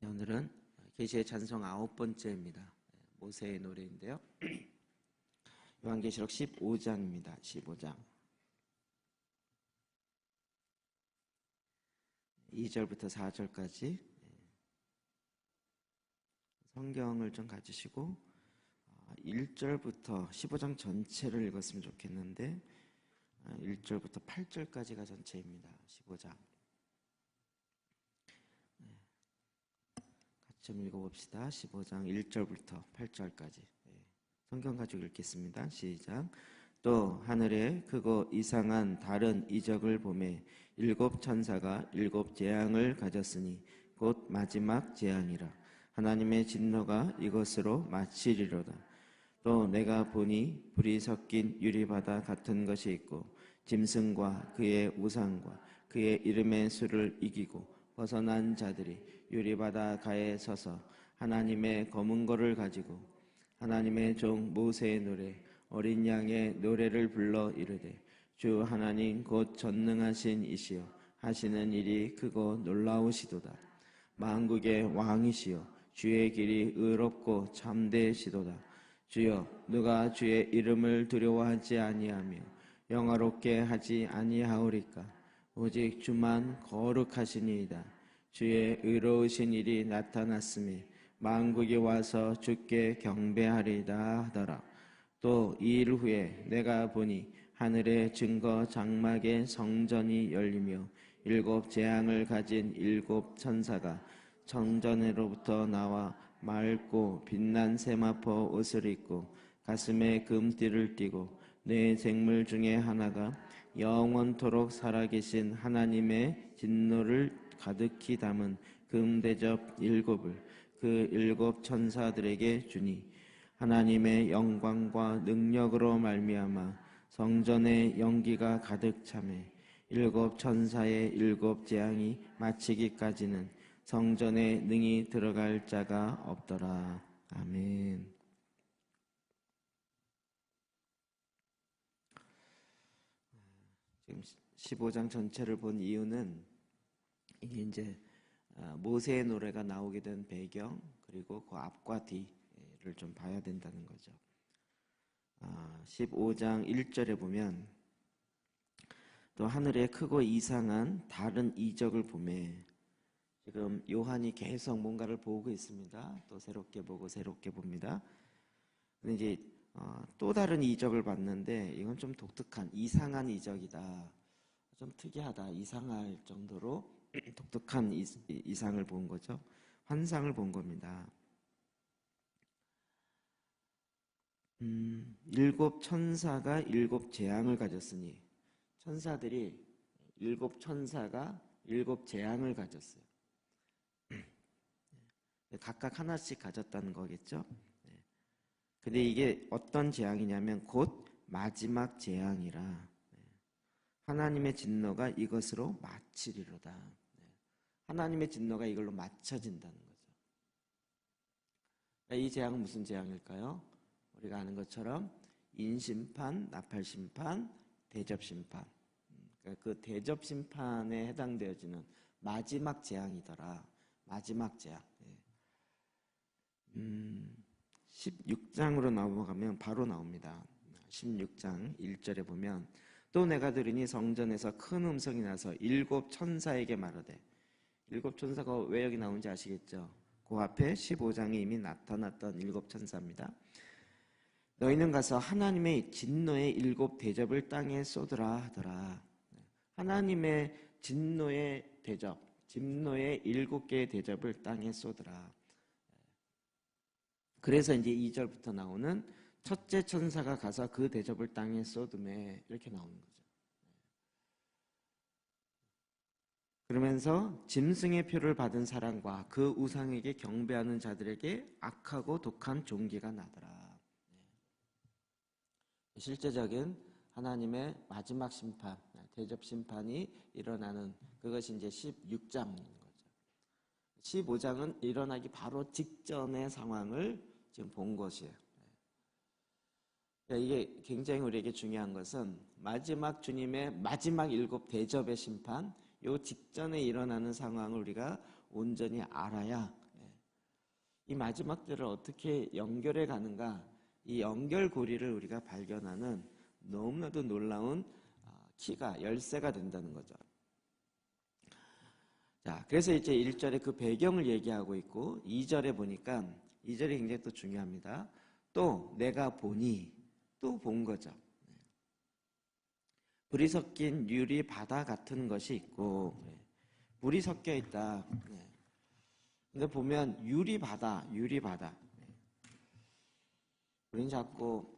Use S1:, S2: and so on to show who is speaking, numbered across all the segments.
S1: 오늘은 계시의 찬송 9번째입니다. 모세의 노래인데요. 요한계시록 15장입니다. 15장 2절부터 4절까지 성경을 좀 가지시고 1절부터 15장 전체를 읽었으면 좋겠는데 1절부터 8절까지가 전체입니다. 15장 같이 좀 읽어봅시다. 15장 1절부터 8절까지 성경 가지고 읽겠습니다. 시작. 또 하늘에 크고 이상한 다른 이적을 보매 일곱 천사가 일곱 재앙을 가졌으니 곧 마지막 재앙이라. 하나님의 진노가 이것으로 마치리로다. 또 내가 보니 불이 섞인 유리바다 같은 것이 있고 짐승과 그의 우상과 그의 이름의 수를 이기고 벗어난 자들이 유리바다 가에 서서 하나님의 검은 고를 가지고 하나님의 종 모세의 노래 어린 양의 노래를 불러 이르되 주 하나님 곧 전능하신 이시여 하시는 일이 크고 놀라우시도다. 만국의 왕이시여 주의 길이 의롭고 참되시도다. 주여 누가 주의 이름을 두려워하지 아니하며 영화롭게 하지 아니하오리까. 오직 주만 거룩하시니이다. 주의 의로우신 일이 나타났으니 만국이 와서 주께 경배하리이다 하더라. 또 이 일 후에 내가 보니 하늘의 증거 장막의 성전이 열리며 일곱 재앙을 가진 일곱 천사가 성전으로부터 나와 맑고 빛난 세마포 옷을 입고 가슴에 금띠를 띠고 네 생물 중에 하나가 영원토록 살아계신 하나님의 진노를 가득히 담은 금대접 일곱을 그 일곱 천사들에게 주니 하나님의 영광과 능력으로 말미암아 성전의 연기가 가득 차매 일곱 천사의 일곱 재앙이 마치기까지는 성전에 능히 들어갈 자가 없더라. 아멘. 지금 15장 전체를 본 이유는 이게 이제 모세의 노래가 나오게 된 배경 그리고 그 앞과 뒤를 좀 봐야 된다는 거죠. 15장 1절에 보면 또 하늘에 크고 이상한 다른 이적을 보매 지금 요한이 계속 뭔가를 보고 있습니다. 또 새롭게 보고 새롭게 봅니다. 근데 이제 또 다른 이적을 봤는데 이건 좀 독특한 이상한 이적이다. 좀 특이하다. 이상할 정도로 독특한 이상을 본 거죠. 환상을 본 겁니다. 일곱 천사가 일곱 재앙을 가졌으니 천사들이 일곱 천사가 일곱 재앙을 가졌어요. 각각 하나씩 가졌다는 거겠죠. 근데 이게 어떤 재앙이냐면 곧 마지막 재앙이라 하나님의 진노가 이것으로 마치리로다. 하나님의 진노가 이걸로 맞춰진다는 거죠. 이 재앙은 무슨 재앙일까요? 우리가 아는 것처럼 인심판, 나팔심판, 대접심판. 그러니까 그 대접심판에 해당되어지는 마지막 재앙이더라. 마지막 재앙. 16장으로 넘어가면 바로 나옵니다. 16장 1절에 보면 또 내가 들으니 성전에서 큰 음성이 나서 일곱 천사에게 말하되 일곱 천사가 왜 여기 나오는지 아시겠죠? 그 앞에 15장에 이미 나타났던 일곱 천사입니다. 너희는 가서 하나님의 진노의 일곱 대접을 땅에 쏟으라 하더라. 하나님의 진노의 대접, 진노의 일곱 개의 대접을 땅에 쏟으라. 그래서 이제 2절부터 나오는 첫째 천사가 가서 그 대접을 땅에 쏟음에 이렇게 나오는 거죠. 그러면서 짐승의 표를 받은 사람과 그 우상에게 경배하는 자들에게 악하고 독한 종기가 나더라. 실제적인 하나님의 마지막 심판, 대접 심판이 일어나는 그것이 이제 16장인 거죠. 15장은 일어나기 바로 직전의 상황을 지금 본 것이에요. 이게 굉장히 우리에게 중요한 것은 마지막 주님의 마지막 일곱 대접의 심판, 요 직전에 일어나는 상황을 우리가 온전히 알아야 이 마지막들을 어떻게 연결해 가는가, 이 연결고리를 우리가 발견하는 너무나도 놀라운 키가, 열쇠가 된다는 거죠. 자, 그래서 이제 1절에 그 배경을 얘기하고 있고 2절에 보니까 2절이 굉장히 또 중요합니다. 또 내가 보니, 또 본 거죠. 불이 섞인 유리 바다 같은 것이 있고, 물이 섞여 있다. 근데 보면 유리 바다. 우리는 자꾸,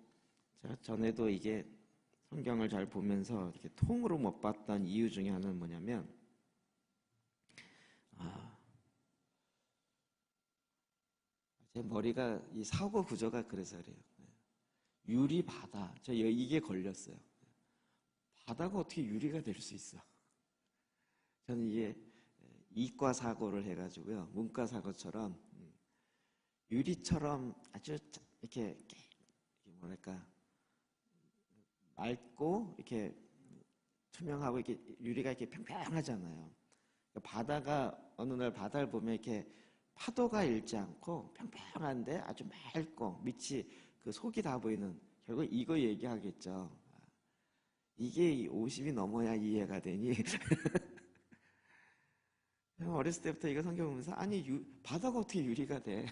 S1: 제가 전에도 이게 성경을 잘 보면서 이렇게 통으로 못 봤던 이유 중에 하나는 뭐냐면, 제 머리가 이 사고 구조가 그래서 그래요. 유리 바다. 이게 걸렸어요. 바다가 어떻게 유리가 될 수 있어? 저는 이게 이과 사고를 해가지고요, 문과 사고처럼 유리처럼 아주 이렇게 뭐랄까 맑고 이렇게 투명하고 이렇게 유리가 이렇게 평평하잖아요. 바다가 어느 날 바다를 보면 이렇게 파도가 일지 않고 평평한데 아주 맑고 밑이 그 속이 다 보이는, 결국 이거 얘기하겠죠. 이게 50이 넘어야 이해가 되니. 어렸을 때부터 이거 성경 보면서 아니 바다가 어떻게 유리가 돼?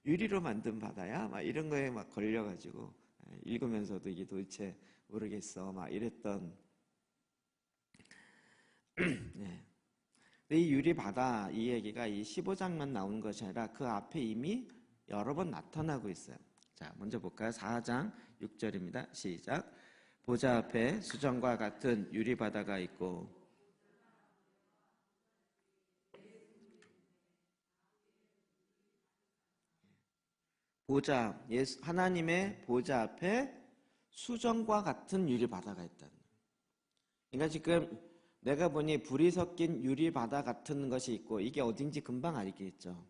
S1: 유리로 만든 바다야? 막 이런 거에 막 걸려가지고 읽으면서도 이게 도대체 모르겠어 막 이랬던. 네. 이 유리 바다 이 얘기가 이 15장만 나오는 것이 아니라 그 앞에 이미 여러 번 나타나고 있어요. 자, 먼저 볼까요? 4장 6절입니다. 시작. 보좌 앞에 수정과 같은 유리 바다가 있고 보좌, 하나님의 보좌 앞에 수정과 같은 유리 바다가 있다는 거예요. 그러니까 지금 내가 보니 불이 섞인 유리 바다 같은 것이 있고, 이게 어딘지 금방 알겠죠.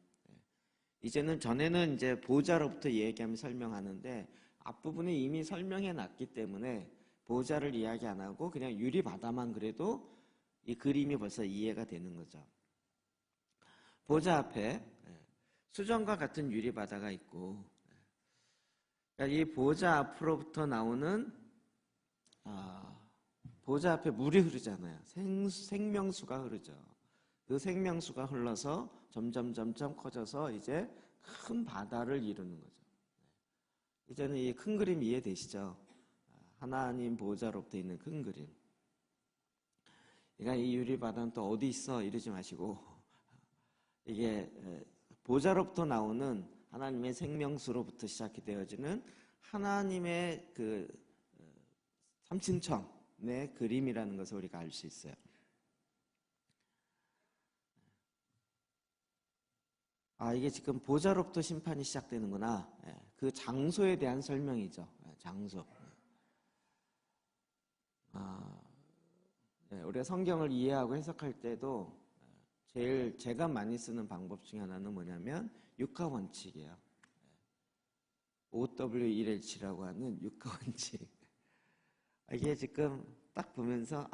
S1: 이제는 전에는 이제 보좌로부터 얘기하면 설명하는데 앞부분에 이미 설명해 놨기 때문에 보좌를 이야기 안 하고 그냥 유리 바다만 그래도 이 그림이 벌써 이해가 되는 거죠. 보좌 앞에 수정과 같은 유리 바다가 있고, 그러니까 이 보좌 앞으로부터 나오는 보좌 앞에 물이 흐르잖아요. 생명수가 흐르죠. 그 생명수가 흘러서 점점 커져서 이제 큰 바다를 이루는 거죠. 이제는 이 큰 그림 이해되시죠? 하나님 보좌로부터 있는 큰 그림. 그러니까 이 유리 바다는 또 어디 있어 이러지 마시고, 이게 보좌로부터 나오는 하나님의 생명수로부터 시작이 되어지는 하나님의 그 삼층천의 그림이라는 것을 우리가 알 수 있어요. 이게 지금 보좌로부터 심판이 시작되는구나. 그 장소에 대한 설명이죠. 장소. 우리가 성경을 이해하고 해석할 때도 제일 제가 많이 쓰는 방법 중에 하나는 뭐냐면 육하 원칙이에요. OW1H라고 하는 육하 원칙. 이게 지금 딱 보면서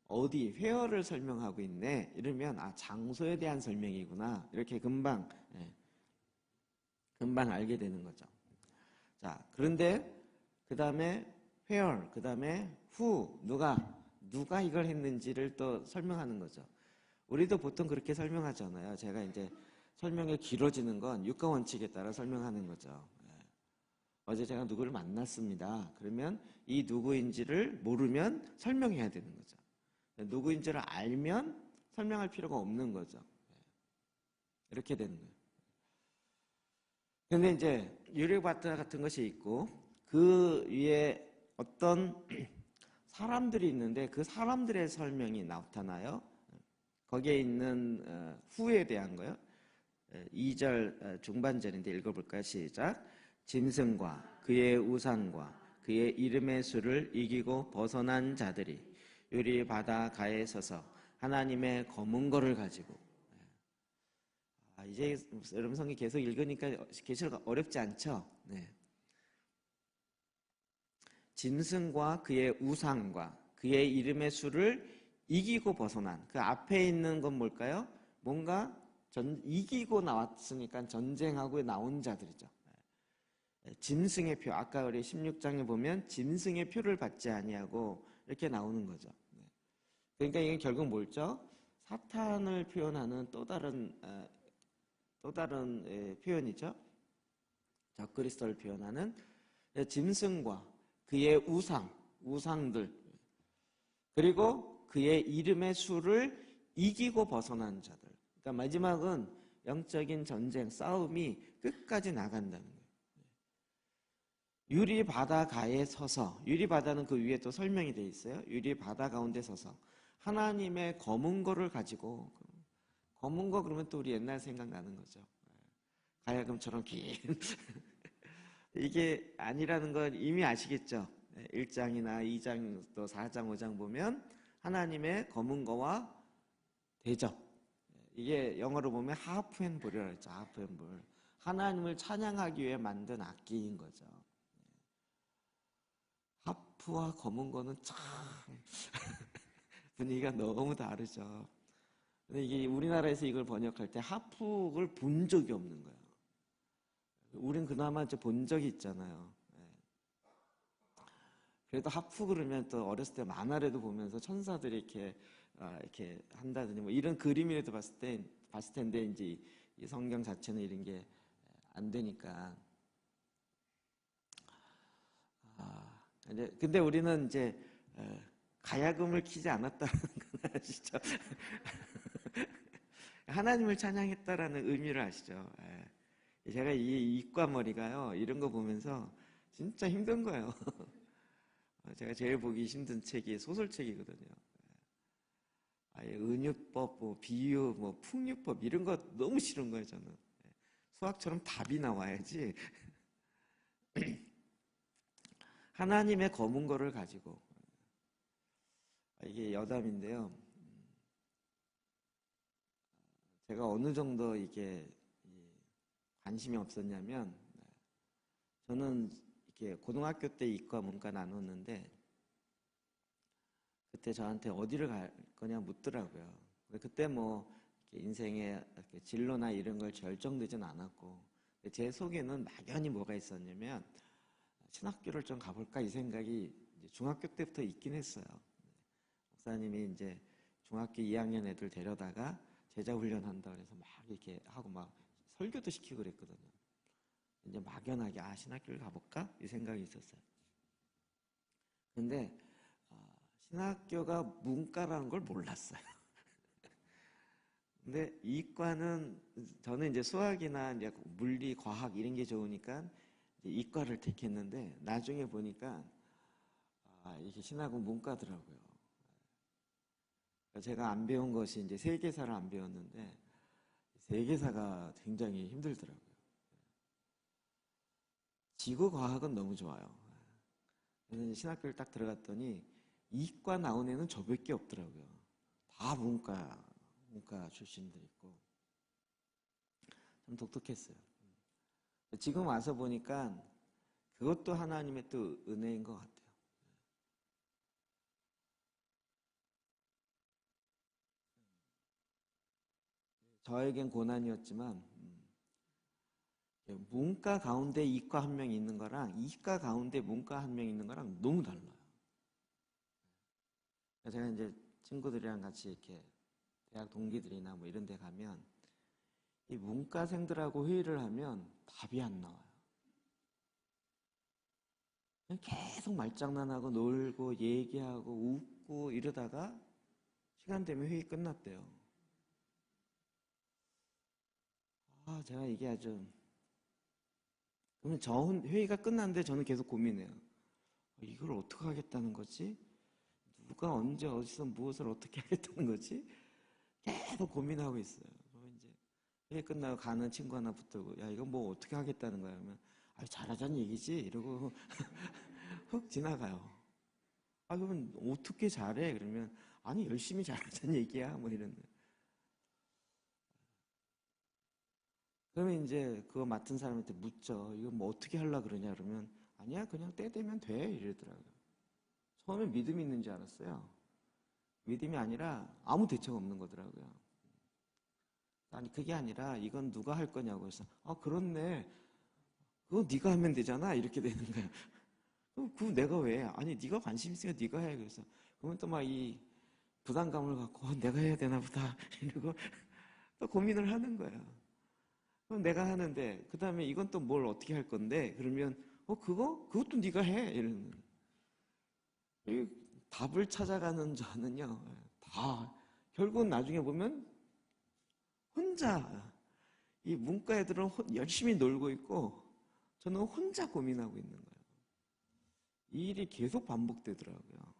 S1: 어디 회어를 설명하고 있네 이러면 장소에 대한 설명이구나 이렇게 금방 알게 되는 거죠. 자, 그런데 그 다음에 where, 그 다음에 who, 누가 이걸 했는지를 또 설명하는 거죠. 우리도 보통 그렇게 설명하잖아요. 제가 이제 설명이 길어지는 건 육하 원칙에 따라 설명하는 거죠. 어제 제가 누구를 만났습니다. 그러면 이 누구인지를 모르면 설명해야 되는 거죠. 누구인지를 알면 설명할 필요가 없는 거죠. 이렇게 되는 거예요. 근데 이제 유리바다 같은 것이 있고 그 위에 어떤 사람들이 있는데 그 사람들의 설명이 나타나요. 거기에 있는 후에 대한 거요. 2절 중반절인데 읽어볼까요? 시작. 짐승과 그의 우상과 그의 이름의 수를 이기고 벗어난 자들이 유리 바다 가에 서서 하나님의 검은 거를 가지고. 이제 여러분 성경 계속 읽으니까 계시록 어렵지 않죠? 네. 짐승과 그의 우상과 그의 이름의 수를 이기고 벗어난, 그 앞에 있는 건 뭘까요? 뭔가 이기고 나왔으니까 전쟁하고 나온 자들이죠. 짐승의 표, 아까 우리 16장에 보면 짐승의 표를 받지 아니하고 이렇게 나오는 거죠. 그러니까 이게 결국 뭘죠? 사탄을 표현하는 또 다른 표현이죠. 적그리스도를 표현하는 짐승과 그의 우상들, 그리고 그의 이름의 수를 이기고 벗어난 자들. 그러니까 마지막은 영적인 전쟁, 싸움이 끝까지 나간다는 거예요. 유리바다 가에 서서, 유리바다는 그 위에 또 설명이 되어 있어요. 유리바다 가운데 서서 하나님의 검은 거를 가지고, 검은 거 그러면 또 우리 옛날 생각나는 거죠. 가야금처럼 긴 이게 아니라는 걸 이미 아시겠죠? 1장이나 2장 또 4장 5장 보면 하나님의 검은 거와 대접, 이게 영어로 보면 하프 앤 볼이라고 했죠. 하프 앤 볼. 하나님을 찬양하기 위해 만든 악기인 거죠. 하프와 검은 거는 참 분위기가 너무 다르죠. 근데 이게 우리나라에서 이걸 번역할 때 하프를 본 적이 없는 거예요. 우린 그나마 이제 본 적이 있잖아요. 그래도 하프 그러면 또 어렸을 때 만화라도 보면서 천사들이 이렇게 한다든지 뭐 이런 그림이라도 봤을 텐데 이제 이 성경 자체는 이런 게 안 되니까. 근데 우리는 이제 가야금을 키지 않았다는 건 아시죠? 하나님을 찬양했다라는 의미를 아시죠? 제가 이 이과 머리가요, 이런 거 보면서 진짜 힘든 거예요. 제가 제일 보기 힘든 책이 소설책이거든요. 은유법, 뭐 비유, 뭐 풍류법 이런 거 너무 싫은 거예요, 저는. 수학처럼 답이 나와야지. 하나님의 검은 거를 가지고, 이게 여담인데요. 제가 어느 정도 이게 관심이 없었냐면, 저는 이렇게 고등학교 때 이과 문과 나눴는데, 그때 저한테 어디를 갈 거냐 묻더라고요. 그때 뭐 인생의 진로나 이런 걸 결정되진 않았고, 제 속에는 막연히 뭐가 있었냐면 신학교를 좀 가볼까 이 생각이 중학교 때부터 있긴 했어요. 목사님이 이제 중학교 2학년 애들 데려다가 제자 훈련한다 그래서 막 이렇게 하고 막 설교도 시키고 그랬거든요. 이제 막연하게 신학교를 가볼까 이 생각이 있었어요. 근데 신학교가 문과라는 걸 몰랐어요. 근데 이과는 저는 이제 수학이나 이제 물리, 과학 이런 게 좋으니까 이과를 택했는데 나중에 보니까 이게 신학은 문과더라고요. 제가 안 배운 것이 이제 세계사를 안 배웠는데 세계사가 굉장히 힘들더라고요. 지구과학은 너무 좋아요. 그래서 신학교를 딱 들어갔더니 이과 나온 애는 저밖에 없더라고요. 다 문과 출신들 있고 좀 독특했어요. 지금 와서 보니까 그것도 하나님의 또 은혜인 것 같아요. 저에겐 고난이었지만 문과 가운데 이과 한 명 있는 거랑 이과 가운데 문과 한 명 있는 거랑 너무 달라요. 제가 이제 친구들이랑 같이 이렇게 대학 동기들이나 뭐 이런 데 가면 이 문과생들하고 회의를 하면 답이 안 나와요. 계속 말장난하고 놀고 얘기하고 웃고 이러다가 시간 되면 회의 끝났대요. 제가 이게 아주, 그러면 회의가 끝났는데 저는 계속 고민해요. 이걸 어떻게 하겠다는 거지? 누가 언제 어디서 무엇을 어떻게 하겠다는 거지? 계속 고민하고 있어요. 이제 회의 끝나고 가는 친구 하나 붙들고, 야, 이거 뭐 어떻게 하겠다는 거야? 그러면 잘하자는 얘기지? 이러고 훅 지나가요. 그러면 어떻게 잘해? 그러면 아니 열심히 잘하자는 얘기야. 뭐 이런. 그러면 이제 그거 맡은 사람한테 묻죠. 이거 뭐 어떻게 하려고 그러냐? 그러면 아니야, 그냥 때 되면 돼. 이러더라고요. 처음엔 믿음이 있는 줄 알았어요. 믿음이 아니라 아무 대책 없는 거더라고요. 아니 그게 아니라 이건 누가 할 거냐고 해서 그렇네. 그거 네가 하면 되잖아. 이렇게 되는 거야. 그거 내가 왜? 아니 네가 관심 있으니까 네가 해. 그래서 그러면 또 막 이 부담감을 갖고 내가 해야 되나 보다 이러고 또 고민을 하는 거예요. 그럼 내가 하는데 그 다음에 이건 또 뭘 어떻게 할 건데 그러면 그것도 네가 해 이러는 거예요. 이 답을 찾아가는 저는요 다 결국은 나중에 보면 혼자 이 문과 애들은 열심히 놀고 있고 저는 혼자 고민하고 있는 거예요. 이 일이 계속 반복되더라고요.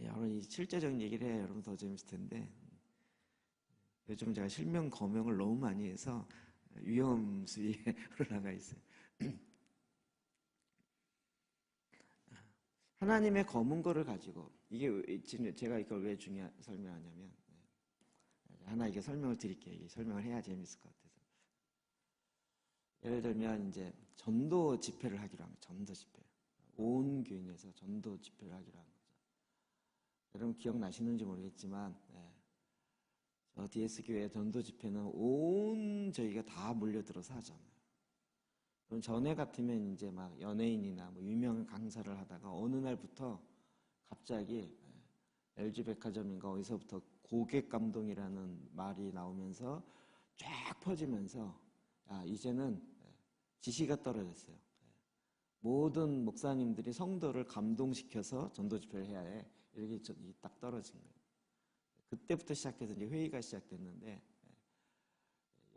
S1: 여러분 이 실제적인 얘기를 해야 여러분 더 재밌을 텐데 요즘 제가 실명 거명을 너무 많이 해서 위험 수위에 올라가 있어요. 하나님의 검은 거를 가지고 이게 지금 제가 이걸 왜 설명하냐면 하나 이게 설명을 드릴게요. 이 설명을 해야 재밌을 것 같아서. 예를 들면 이제 전도 집회를 하기로 합니다. 전도 집회. 온 교인에서 전도 집회를 하기로 한 거죠. 여러분 기억나시는지 모르겠지만 저 DS 교회 전도 집회는 온 저희가 다 몰려들어서 하잖아요. 그럼 전에 같으면 이제 막 연예인이나 뭐 유명한 강사를 하다가 어느 날부터 갑자기 LG 백화점인가 어디서부터 고객 감동이라는 말이 나오면서 쫙 퍼지면서 이제는 지시가 떨어졌어요. 모든 목사님들이 성도를 감동시켜서 전도 집회를 해야 해. 이렇게 딱 떨어진 거예요. 그때부터 시작해서 이제 회의가 시작됐는데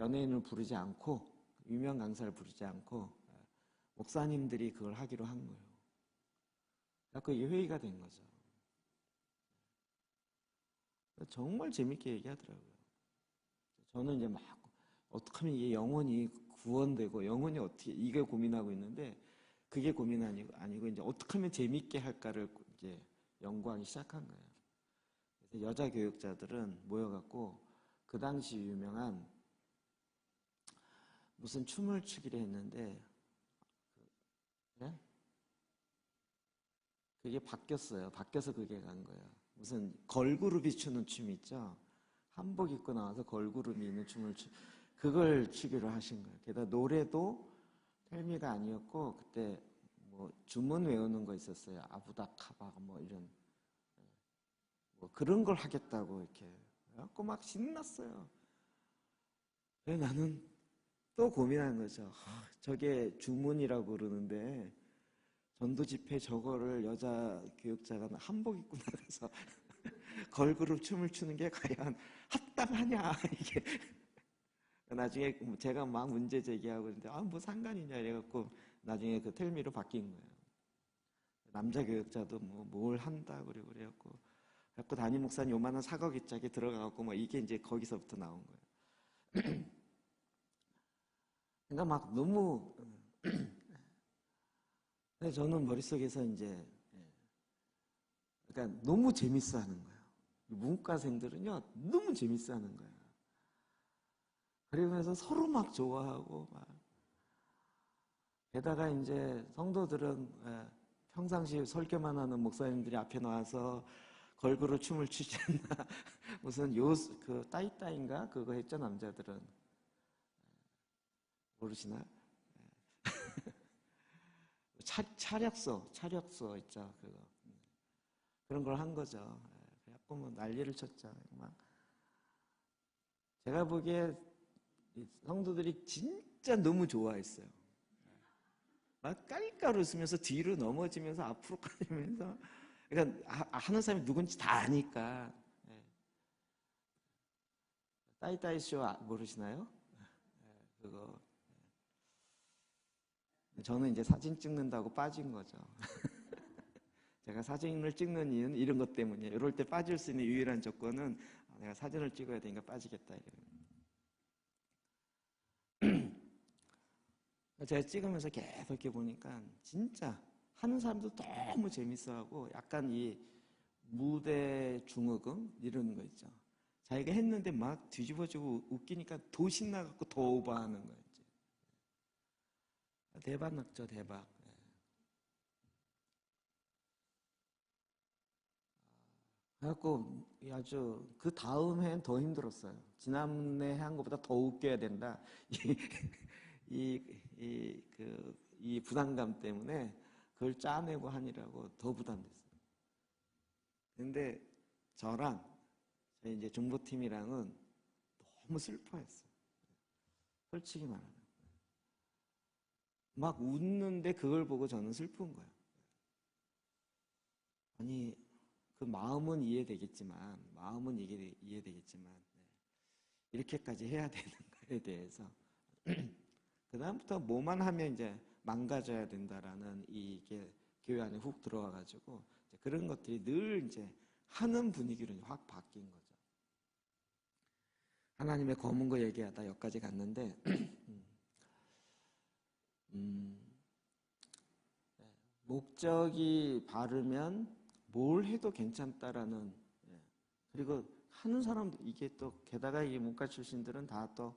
S1: 연예인을 부르지 않고 유명 강사를 부르지 않고 목사님들이 그걸 하기로 한 거예요. 그래서 이게 회의가 된 거죠. 정말 재밌게 얘기하더라고요. 저는 이제 막 어떻게 하면 이게 영혼이 구원되고 영혼이 어떻게 이게 고민하고 있는데 그게 고민 아니고 이제 어떻게 하면 재밌게 할까를 이제 연구하기 시작한 거예요. 그래서 여자 교육자들은 모여갖고 그 당시 유명한 무슨 춤을 추기로 했는데 네? 그게 바뀌었어요. 바뀌어서 그게 간 거예요. 무슨 걸그룹이 추는 춤 있죠. 한복 입고 나와서 걸그룹이 있는 그걸 추기로 하신 거예요. 게다가 노래도 텔미가 아니었고 그때 뭐 주문 외우는 거 있었어요. 아부다카바 뭐 이런 뭐 그런 걸 하겠다고 이렇게 그래갖고 막 신났어요. 그래서 나는 또 고민하는 거죠. 저게 주문이라고 그러는데 전도 집회 저거를 여자 교육자가 한복 입고 나가서 걸그룹 춤을 추는 게 과연 합당하냐 이게 나중에 제가 막 문제 제기하고 있는데 뭐 상관이냐 이래갖고 나중에 그 텔미로 바뀐 거예요. 남자 교육자도 뭐 뭘 한다 그래갖고 담임 목사님 요만한 사거기짝에 들어가갖고 뭐 이게 이제 거기서부터 나온 거예요. 그러니까 막 너무 근데 저는 머릿속에서 이제 그러니까 너무 재밌어 하는 거예요. 문과생들은요 너무 재밌어 하는 거예요. 그러면서 서로 막 좋아하고 막 게다가 이제 성도들은 평상시 설교만 하는 목사님들이 앞에 나와서 걸그룹 춤을 추지 않나 무슨 그 따이따인가 그거 했죠. 남자들은 모르시나? 차력소 있죠. 그거 그런 걸 한 거죠. 그래갖고 뭐 난리를 쳤죠. 막 제가 보기에 성도들이 진짜 너무 좋아했어요. 막 깔깔 웃으면서 뒤로 넘어지면서 앞으로 가면서 그러니까 하는 사람이 누군지 다 아니까. 따이따이 쇼 모르시나요? 그거 저는 이제 사진 찍는다고 빠진 거죠. 제가 사진을 찍는 이유는 이런 것 때문이에요. 이럴 때 빠질 수 있는 유일한 조건은 내가 사진을 찍어야 되니까 빠지겠다. 제가 찍으면서 계속 이렇게 보니까 진짜 하는 사람도 너무 재밌어하고 약간 이 무대 중후금 이러는 거 있죠. 자기가 했는데 막 뒤집어지고 웃기니까 더 신나갖고 더 오버하는 거예요. 대박 났죠, 대박. 그래갖고 아주 그 다음 해는 더 힘들었어요. 지난해 한 것보다 더 웃겨야 된다. 이 부담감 때문에 그걸 짜내고 하느라고 더 부담됐어요. 근데 저랑 저희 이제 중보팀이랑은 너무 슬퍼했어요. 솔직히 말하면. 막 웃는데 그걸 보고 저는 슬픈 거예요. 아니, 그 마음은 이해되겠지만, 이렇게까지 해야 되는가에 대해서. 그다음부터 뭐만 하면 이제 망가져야 된다라는 이게 교회 안에 훅 들어와가지고 그런 것들이 늘 이제 하는 분위기로 확 바뀐 거죠. 하나님의 검은 거 얘기하다 여기까지 갔는데, 목적이 바르면 뭘 해도 괜찮다라는, 그리고 하는 사람도 이게 또 게다가 이 문과 출신들은 다 또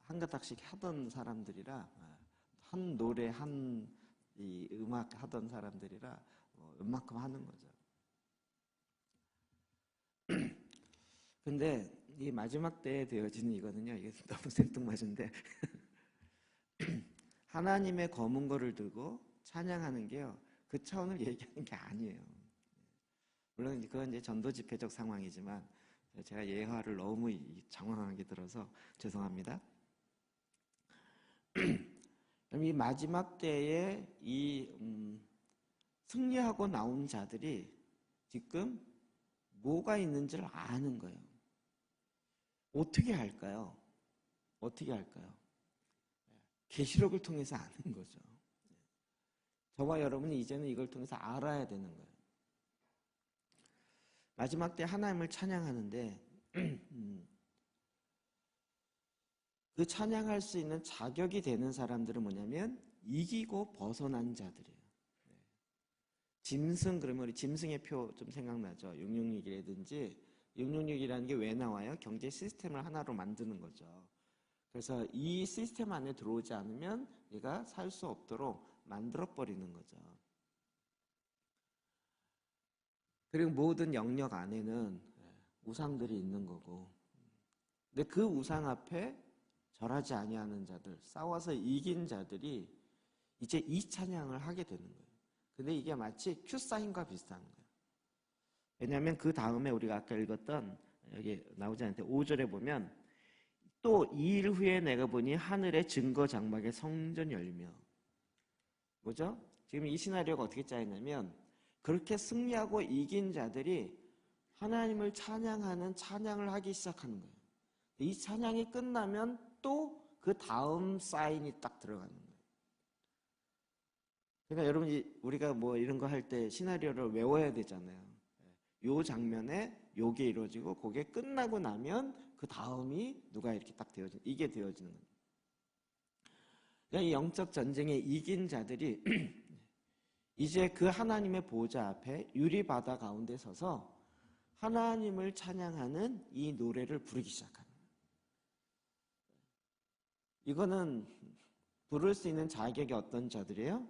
S1: 한 가닥씩 하던 사람들이라, 한 노래 한 이 음악 하던 사람들이라 웬만큼 하는 거죠. 근데 이 마지막 때에 되어지는 이거는요, 이게 너무 생뚱맞은데 하나님의 검은 거를 들고 찬양하는 게요, 그 차원을 얘기하는 게 아니에요. 물론 그건 이제 전도 집회적 상황이지만 제가 예화를 너무 장황하게 들어서 죄송합니다. 그럼 이 마지막 때에 이 승리하고 나온 자들이 지금 뭐가 있는지를 아는 거예요. 어떻게 할까요? 계시록을 통해서 아는 거죠. 저와 여러분이 이제는 이걸 통해서 알아야 되는 거예요. 마지막 때 하나님을 찬양하는데 그 찬양할 수 있는 자격이 되는 사람들은 뭐냐면 이기고 벗어난 자들이에요. 짐승, 그러면 우리 짐승의 표 좀 생각나죠? 666이라든지 666이라는 게 왜 나와요? 경제 시스템을 하나로 만드는 거죠. 그래서 이 시스템 안에 들어오지 않으면 얘가 살 수 없도록 만들어버리는 거죠. 그리고 모든 영역 안에는 우상들이 있는 거고, 근데 그 우상 앞에 절하지 아니하는 자들, 싸워서 이긴 자들이 이제 이 찬양을 하게 되는 거예요. 근데 이게 마치 큐사인과 비슷한 거예요. 왜냐하면 그 다음에 우리가 아까 읽었던, 여기 나오지 않는데 5절에 보면 또 2일 후에 내가 보니 하늘의 증거 장막의 성전 열며, 뭐죠? 지금 이 시나리오가 어떻게 짜였냐면 그렇게 승리하고 이긴 자들이 하나님을 찬양하는 찬양을 하기 시작하는 거예요. 이 찬양이 끝나면 또 그 다음 사인이 딱 들어가는 거예요. 그러니까 여러분이 우리가 뭐 이런 거 할 때 시나리오를 외워야 되잖아요. 요 장면에 요게 이루어지고 그게 끝나고 나면 그 다음이 누가 이렇게 딱 되어지는, 이게 되어지는 거예요. 그러니까 이 영적 전쟁에 이긴 자들이 이제 그 하나님의 보좌 앞에 유리바다 가운데 서서 하나님을 찬양하는 이 노래를 부르기 시작합니다. 이거는 부를 수 있는 자격이 어떤 자들이에요?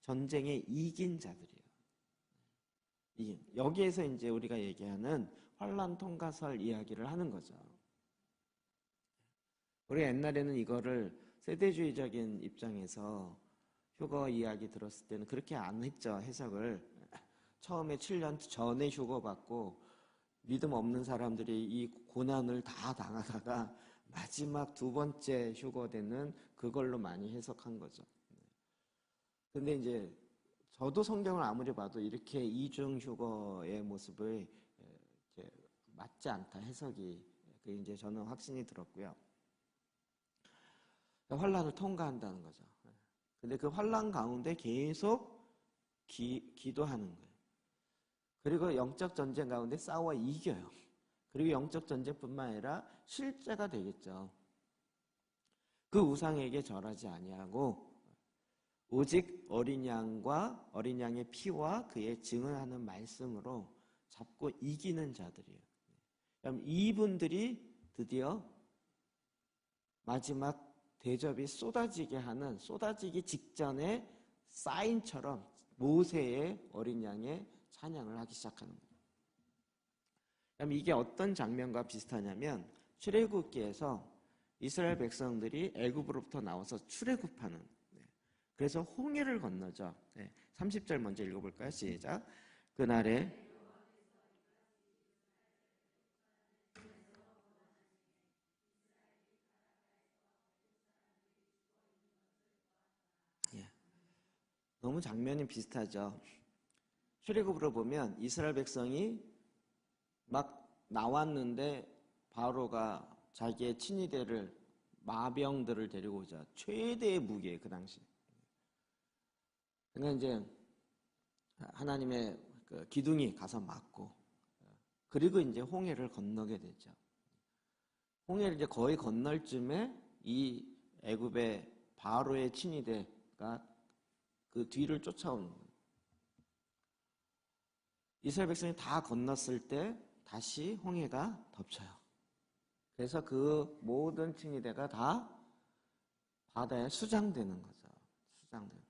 S1: 전쟁에 이긴 자들이에요. 여기에서 이제 우리가 얘기하는 환난 통과설 이야기를 하는 거죠. 우리 옛날에는 이거를 세대주의적인 입장에서 휴거 이야기 들었을 때는 그렇게 안 했죠, 해석을. 처음에 7년 전에 휴거 받고 믿음 없는 사람들이 이 고난을 다 당하다가 마지막 두 번째 휴거되는 그걸로 많이 해석한 거죠. 근데 이제 저도 성경을 아무리 봐도 이렇게 이중 휴거의 모습을 이제 맞지 않다, 해석이. 그게 이제 저는 확신이 들었고요. 환난을 통과한다는 거죠. 근데 그 환난 가운데 계속 기도하는 거예요. 그리고 영적 전쟁 가운데 싸워 이겨요. 그리고 영적 전쟁뿐만 아니라 실제가 되겠죠. 그 우상에게 절하지 아니하고 오직 어린 양과 어린 양의 피와 그의 증언하는 말씀으로 잡고 이기는 자들이에요. 그럼 이분들이 드디어 마지막 대접이 쏟아지게 하는, 쏟아지기 직전의 사인처럼 모세의 어린 양의 찬양을 하기 시작하는 거예요. 그럼 이게 어떤 장면과 비슷하냐면 출애굽기에서 이스라엘 백성들이 애굽으로부터 나와서 출애굽하는, 그래서 홍해를 건너죠. 30절 먼저 읽어볼까요? 시작. 그날에 예, 너무 장면이 비슷하죠. 출애굽으로 보면 이스라엘 백성이 막 나왔는데 바로가 자기의 친위대를 마병들을 데리고 오자. 최대의 무기에 그 당시. 그러니까 이제 하나님의 그 기둥이 가서 맞고, 그리고 이제 홍해를 건너게 되죠. 홍해를 이제 거의 건널 쯤에 이 애굽의 바로의 친위대가 그 뒤를 쫓아오는 거예요. 이스라엘 백성이 다 건넜을 때 다시 홍해가 덮쳐요. 그래서 그 모든 친위대가 다 바다에 수장되는 거죠. 수장되는.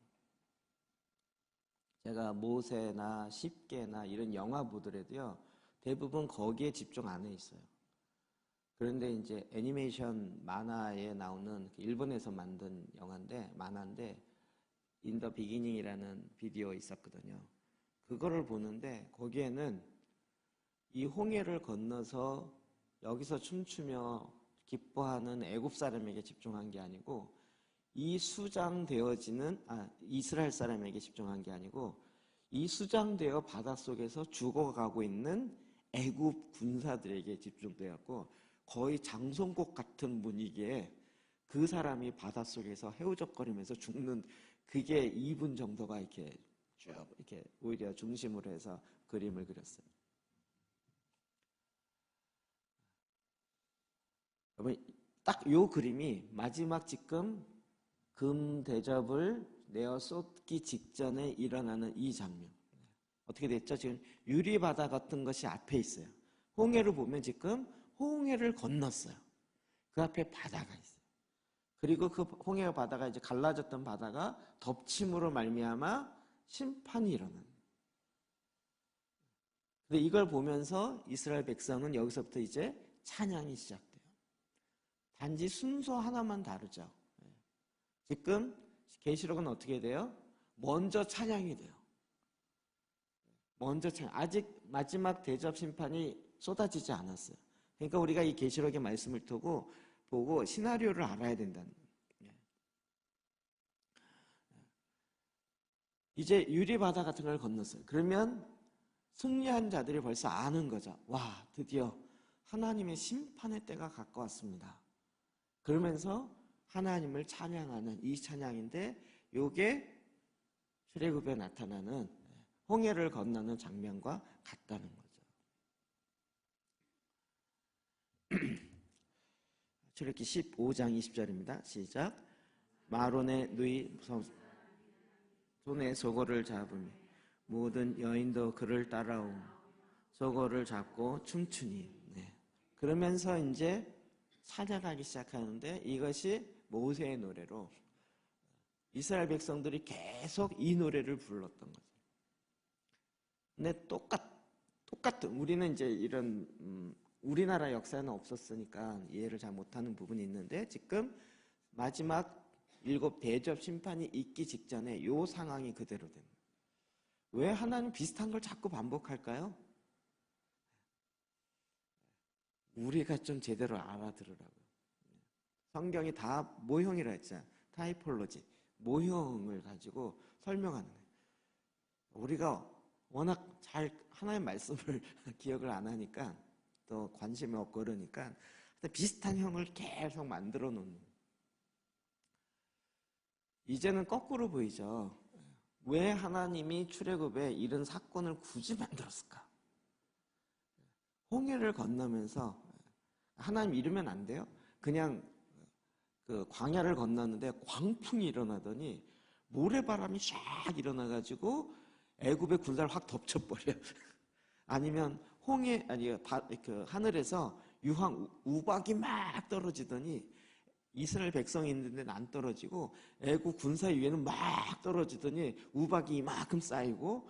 S1: 제가 모세나 십계나 이런 영화 보더라도요, 대부분 거기에 집중 안 해 있어요. 그런데 이제 애니메이션 만화에 나오는 일본에서 만든 영화인데, 만화인데 인 더 비기닝이라는 비디오 있었거든요. 그거를 보는데 거기에는 이 홍해를 건너서 여기서 춤추며 기뻐하는 애굽 사람에게 집중한 게 아니고, 이 수장되어지는 이스라엘 사람에게 집중한 게 아니고, 이 수장되어 바닷속에서 죽어가고 있는 애굽 군사들에게 집중되었고, 거의 장송곡 같은 분위기에 그 사람이 바닷속에서 헤우적거리면서 죽는, 그게 2분 정도가 이렇게 쭉 이렇게 오히려 중심으로 해서 그림을 그렸어요. 딱 요 그림이 마지막 지금 금 대접을 내어 쏟기 직전에 일어나는 이 장면. 어떻게 됐죠? 지금 유리바다 같은 것이 앞에 있어요. 홍해를 보면 지금 홍해를 건넜어요. 그 앞에 바다가 있어요. 그리고 그 홍해 바다가 이제 갈라졌던 바다가 덮침으로 말미암아 심판이 일어나는. 근데 이걸 보면서 이스라엘 백성은 여기서부터 이제 찬양이 시작돼요. 단지 순서 하나만 다르죠. 지금 계시록은 어떻게 돼요? 먼저 찬양이 돼요. 먼저 찬양. 아직 마지막 대접 심판이 쏟아지지 않았어요. 그러니까 우리가 이 계시록의 말씀을 보고 시나리오를 알아야 된다는 거예요. 이제 유리바다 같은 걸 건넜어요. 그러면 승리한 자들이 벌써 아는 거죠. 와, 드디어 하나님의 심판의 때가 가까웠습니다. 그러면서 하나님을 찬양하는 이 찬양인데, 요게 출애굽에 나타나는 홍해를 건너는 장면과 같다는 거죠. 출애굽기 15장 20절입니다. 시작. 마론의 누이 손에 소고를 잡으며 모든 여인도 그를 따라오 소고를 잡고 춤추니. 그러면서 이제 찬양하기 시작하는데, 이것이 모세의 노래로 이스라엘 백성들이 계속 이 노래를 불렀던 거죠. 근데 똑같은 우리는 이제 이런 우리나라 역사는 없었으니까 이해를 잘 못하는 부분이 있는데, 지금 마지막 7 대접 심판이 있기 직전에 이 상황이 그대로 됩니다. 왜 하나님 비슷한 걸 자꾸 반복할까요? 우리가 좀 제대로 알아들으라고. 성경이 다 모형이라 했잖아요. 타이폴로지, 모형을 가지고 설명하는 거예요. 우리가 워낙 잘 하나의 말씀을 기억을 안 하니까, 또 관심이 없고 그러니까 비슷한 형을 계속 만들어 놓는. 이제는 거꾸로 보이죠. 왜 하나님이 출애굽에 이런 사건을 굳이 만들었을까? 홍해를 건너면서 하나님 이러면 안 돼요. 그냥 그 광야를 건넜는데 광풍이 일어나더니 모래바람이 샥 일어나가지고 애굽의 군사를 확 덮쳐버려요. 아니면 그 하늘에서 유황 우박이 막 떨어지더니 이스라엘 백성이 있는 데는 안 떨어지고 애굽 군사 위에는 막 떨어지더니 우박이 이만큼 쌓이고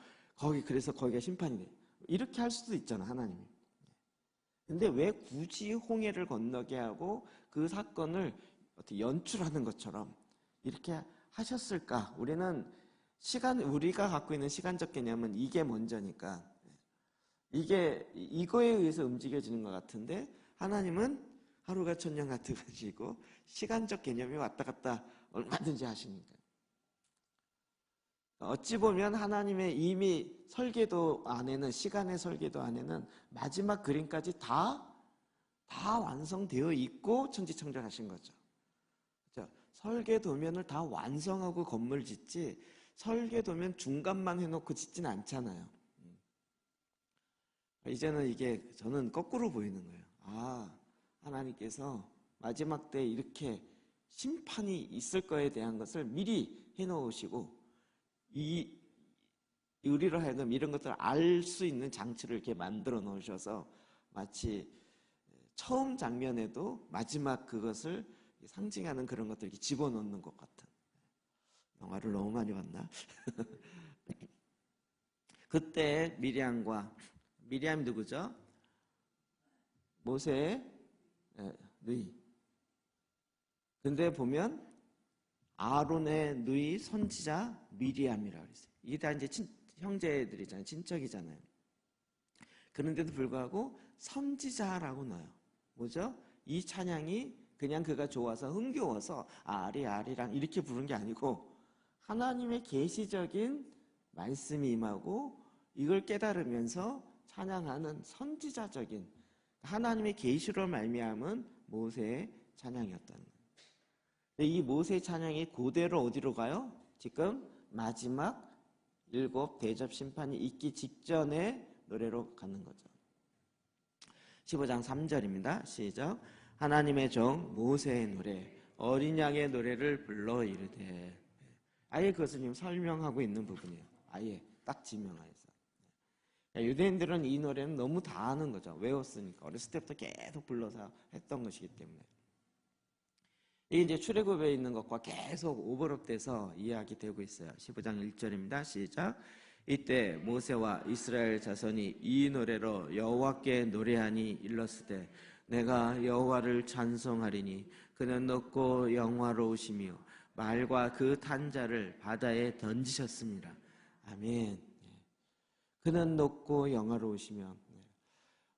S1: 그래서 거기가 심판이 돼요. 이렇게 할 수도 있잖아, 하나님이. 근데 왜 굳이 홍해를 건너게 하고 그 사건을 어떻게 연출하는 것처럼 이렇게 하셨을까? 우리가 갖고 있는 시간적 개념은 이게 먼저니까 이거에 의해서 움직여지는 것 같은데, 하나님은 하루가 천년 같으시고 시간적 개념이 왔다 갔다 얼마든지 하시니까. 어찌 보면 하나님의 이미 설계도 안에는, 시간의 설계도 안에는 마지막 그림까지 다 완성되어 있고 천지창조하신 거죠. 그렇죠? 설계도면을 다 완성하고 건물 짓지, 설계도면 중간만 해놓고 짓진 않잖아요. 이제는 이게 저는 거꾸로 보이는 거예요. 하나님께서 마지막 때 이렇게 심판이 있을 거에 대한 것을 미리 해놓으시고, 우리로 하여금 이런 것들을 알 수 있는 장치를 이렇게 만들어 놓으셔서 마치 처음 장면에도 마지막 그것을 상징하는 그런 것들을 이렇게 집어넣는 것 같은. 영화를 너무 많이 봤나? 그때 미리암이 누구죠? 모세의 누이. 근데 보면 아론의 누이 선지자 미리암이라고 그랬어요. 이게 다 이제 형제들이잖아요. 친척이잖아요. 그런데도 불구하고 선지자라고 넣어요. 뭐죠? 이 찬양이 그냥 그가 좋아서 흥겨워서 아리랑 이렇게 부른 게 아니고, 하나님의 계시적인 말씀이 임하고 이걸 깨달으면서 찬양하는 선지자적인 하나님의 계시로 말미암은 모세의 찬양이었다는 거예요. 이 모세의 찬양이 그대로 어디로 가요? 지금 마지막 7 대접 심판이 있기 직전의 노래로 가는 거죠. 15장 3절입니다. 시작. 하나님의 종 모세의 노래, 어린 양의 노래를 불러 이르되. 아예 그것을 지금 설명하고 있는 부분이에요. 아예 딱 지명하여서. 유대인들은 이 노래는 너무 다 아는 거죠. 외웠으니까. 어렸을 때부터 계속 불러서 했던 것이기 때문에. 이게 이제 출애굽에 있는 것과 계속 오버랩돼서 이야기되고 있어요. 15장 1절입니다. 시작. 이때 모세와 이스라엘 자손이 이 노래로 여호와께 노래하니 일렀으되, 내가 여호와를 찬송하리니 그는 높고 영화로우시며 말과 그 탄자를 바다에 던지셨습니다. 아멘. 그는 높고 영화로우시며.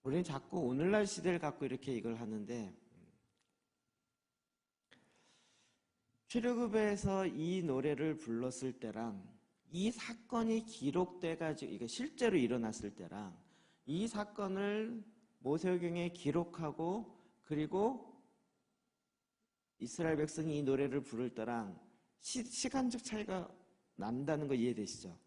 S1: 우리는 자꾸 오늘날 시대를 갖고 이렇게 이걸 하는데, 출애굽에서 이 노래를 불렀을 때랑 이 사건이 기록돼가지고 이게 실제로 일어났을 때랑, 이 사건을 모세오경에 기록하고 그리고 이스라엘 백성이 이 노래를 부를 때랑 시간적 차이가 난다는 거 이해되시죠?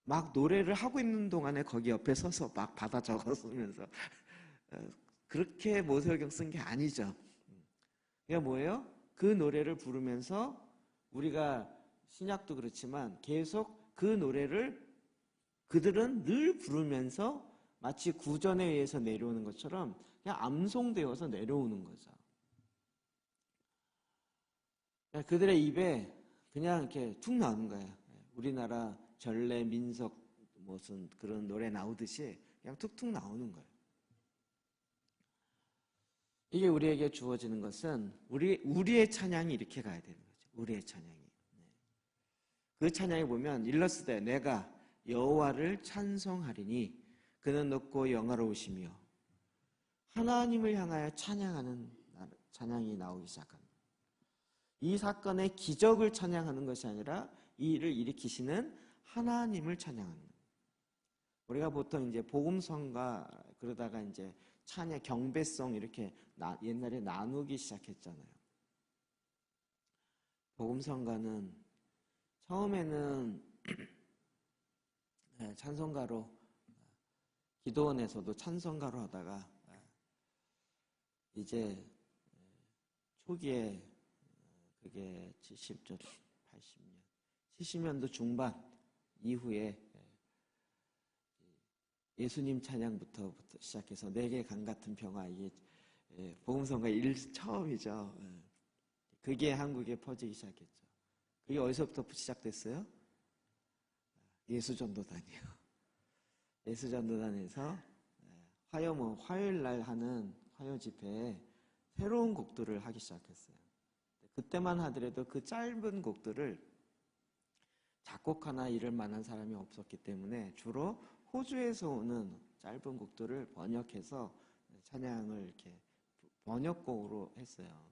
S1: 막 노래를 하고 있는 동안에 거기 옆에 서서 막 받아 적어 쓰면서 그렇게 모세오경 쓴 게 아니죠. 그게 뭐예요? 그 노래를 부르면서 우리가 신약도 그렇지만 계속 그 노래를 그들은 늘 부르면서 마치 구전에 의해서 내려오는 것처럼 그냥 암송되어서 내려오는 거죠. 그들의 입에 그냥 이렇게 툭 나오는 거예요. 우리나라 전래 민속 무슨 그런 노래 나오듯이 그냥 툭툭 나오는 거예요. 이게 우리에게 주어지는 것은 우리의 찬양이 이렇게 가야 되는 거죠. 우리의 찬양이. 그 찬양에 보면 일렀으되 내가 여호와를 찬송하리니 그는 높고 영화로우시며, 하나님을 향하여 찬양하는 찬양이 나오기 시작합니다. 이 사건의 기적을 찬양하는 것이 아니라 이 일을 일으키시는 하나님을 찬양하는 거예요. 우리가 보통 이제 복음성가 그러다가 이제 찬양 경배송 이렇게 옛날에 나누기 시작했잖아요. 복음성가는 처음에는 찬송가로, 기도원에서도 찬송가로 하다가 이제 초기에 그게 70년, 80년, 70년도 중반 이후에 예수님 찬양부터 시작해서 내게 강 같은 평화, 이게 복음성가 처음이죠. 그게 한국에 퍼지기 시작했죠. 그게 어디서부터 시작됐어요? 예수전도단이요. 예수전도단에서 화요일 날 하는 화요 집회에 새로운 곡들을 하기 시작했어요. 그때만 하더라도 그 짧은 곡들을 작곡하나 이럴 만한 사람이 없었기 때문에 주로 호주에서 오는 짧은 곡들을 번역해서 찬양을 이렇게 번역곡으로 했어요.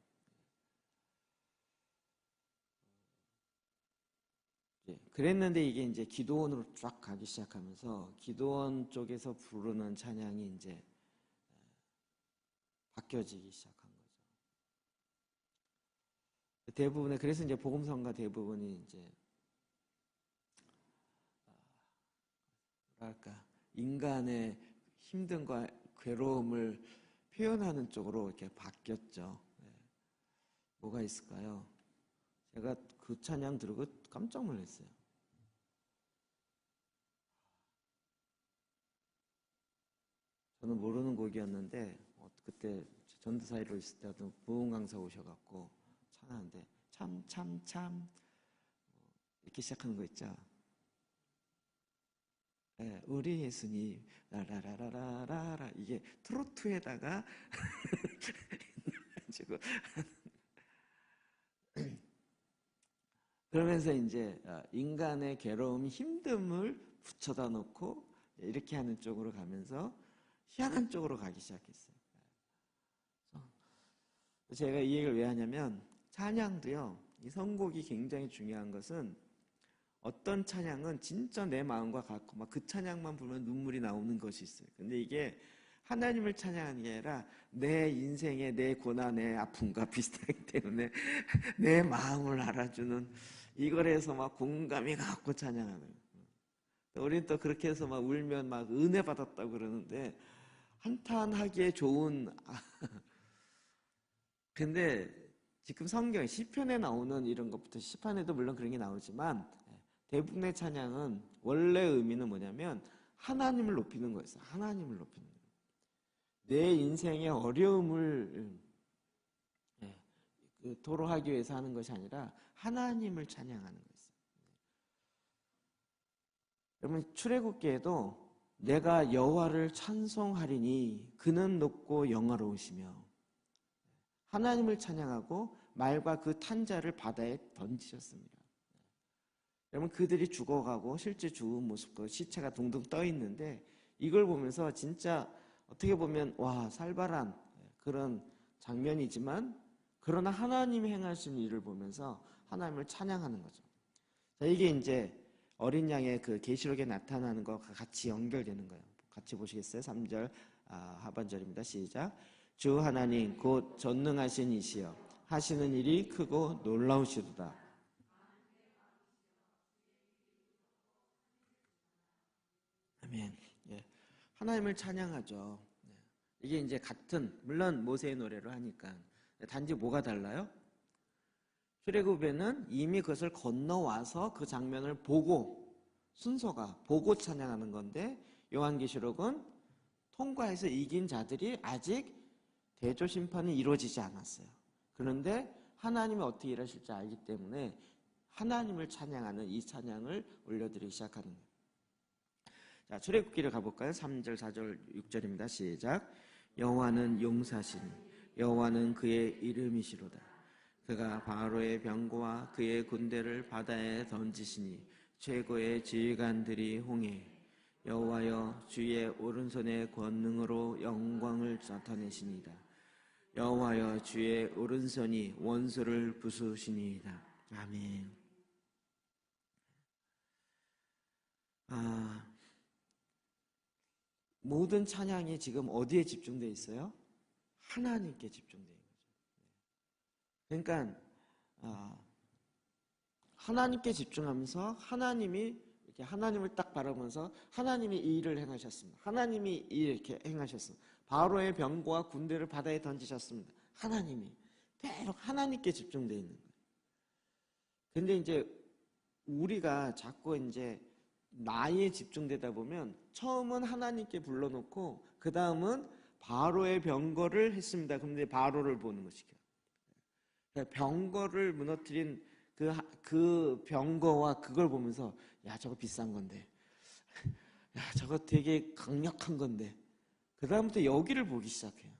S1: 그랬는데 이게 이제 기도원으로 쫙 가기 시작하면서 기도원 쪽에서 부르는 찬양이 이제 바뀌어지기 시작한 거죠. 대부분의 그래서 이제 복음성가 대부분이 이제 뭐랄까 인간의 힘듦과 괴로움을 표현하는 쪽으로 이렇게 바뀌었죠. 뭐가 있을까요? 제가 그 찬양 들고 깜짝 놀랐어요. 저는 모르는 곡이었는데 그때 전도사회로 있을 때도 부흥 강사 오셔갖고 찬양하는데 참 이렇게 시작하는 거 있죠. 네, 우리 예수님 라라라라라라 이게 트로트에다가 가지고 그러면서 이제 인간의 괴로움, 힘듦을 붙여다 놓고 이렇게 하는 쪽으로 가면서 희한한 쪽으로 가기 시작했어요. 제가 이 얘기를 왜 하냐면 찬양도요. 이 선곡이 굉장히 중요한 것은 어떤 찬양은 진짜 내 마음과 같고 막 그 찬양만 부르면 눈물이 나오는 것이 있어요. 근데 이게 하나님을 찬양하는 게 아니라 내 인생의 내 고난, 내 아픔과 비슷하기 때문에 내 마음을 알아주는 이걸 해서 막 공감이 갖고 찬양하는 거예요. 우리는 또 그렇게 해서 막 울면 막 은혜 받았다고 그러는데 한탄하기에 좋은 근데 지금 성경 시편에 나오는 이런 것부터 시편에도 물론 그런 게 나오지만 대부분의 찬양은 원래 의미는 뭐냐면 하나님을 높이는 거였어요. 하나님을 높이는 거예요. 내 인생의 어려움을 토로하기 위해서 하는 것이 아니라 하나님을 찬양하는 거였어요. 여러분 출애굽기에도 내가 여호와를 찬송하리니 그는 높고 영화로우시며 하나님을 찬양하고 말과 그 탄자를 바다에 던지셨습니다. 여러분 그들이 죽어가고 실제 죽은 모습과 시체가 둥둥 떠 있는데 이걸 보면서 진짜 어떻게 보면 와 살벌한 그런 장면이지만 그러나 하나님이 행하신 일을 보면서 하나님을 찬양하는 거죠. 자, 이게 이제 어린 양의 그 계시록에 나타나는 것과 같이 연결되는 거예요. 같이 보시겠어요? 3절 하반절입니다. 시작. 주 하나님 곧 전능하신 이시여 하시는 일이 크고 놀라우시도다. 아멘. 예. 하나님을 찬양하죠. 이게 이제 같은 물론 모세의 노래로 하니까 단지 뭐가 달라요? 출애굽에는 이미 그것을 건너와서 그 장면을 보고 순서가 보고 찬양하는 건데 요한계시록은 통과해서 이긴 자들이 아직 대조 심판이 이루어지지 않았어요. 그런데 하나님이 어떻게 일하실지 알기 때문에 하나님을 찬양하는 이 찬양을 올려드리기 시작하는 거예요. 자, 출애굽기를 가볼까요? 3절, 4절, 6절입니다. 시작. 여호와는 용사시니 여호와는 그의 이름이시로다. 그가 바로의 병거와 그의 군대를 바다에 던지시니 최고의 지휘관들이 홍해 여호와여 주의 오른손의 권능으로 영광을 나타내시니이다. 여호와여 주의 오른손이 원수를 부수시니이다. 아멘. 모든 찬양이 지금 어디에 집중되어 있어요? 하나님께 집중되어 있는 거죠. 그러니까 하나님께 집중하면서 하나님이 이렇게 하나님을 딱 바라보면서 하나님이 이 일을 행하셨습니다. 하나님이 이렇게 행하셨습니다. 바로의 병거와 군대를 바다에 던지셨습니다. 하나님이 계속 하나님께 집중되어 있는 거예요. 근데 이제 우리가 자꾸 이제 나에 집중되다 보면 처음은 하나님께 불러놓고 그 다음은 바로의 병거를 했습니다. 그런데 바로를 보는 것이죠. 병거를 무너뜨린 그 병거와 그걸 보면서 야 저거 비싼 건데 야 저거 되게 강력한 건데 그 다음부터 여기를 보기 시작해요.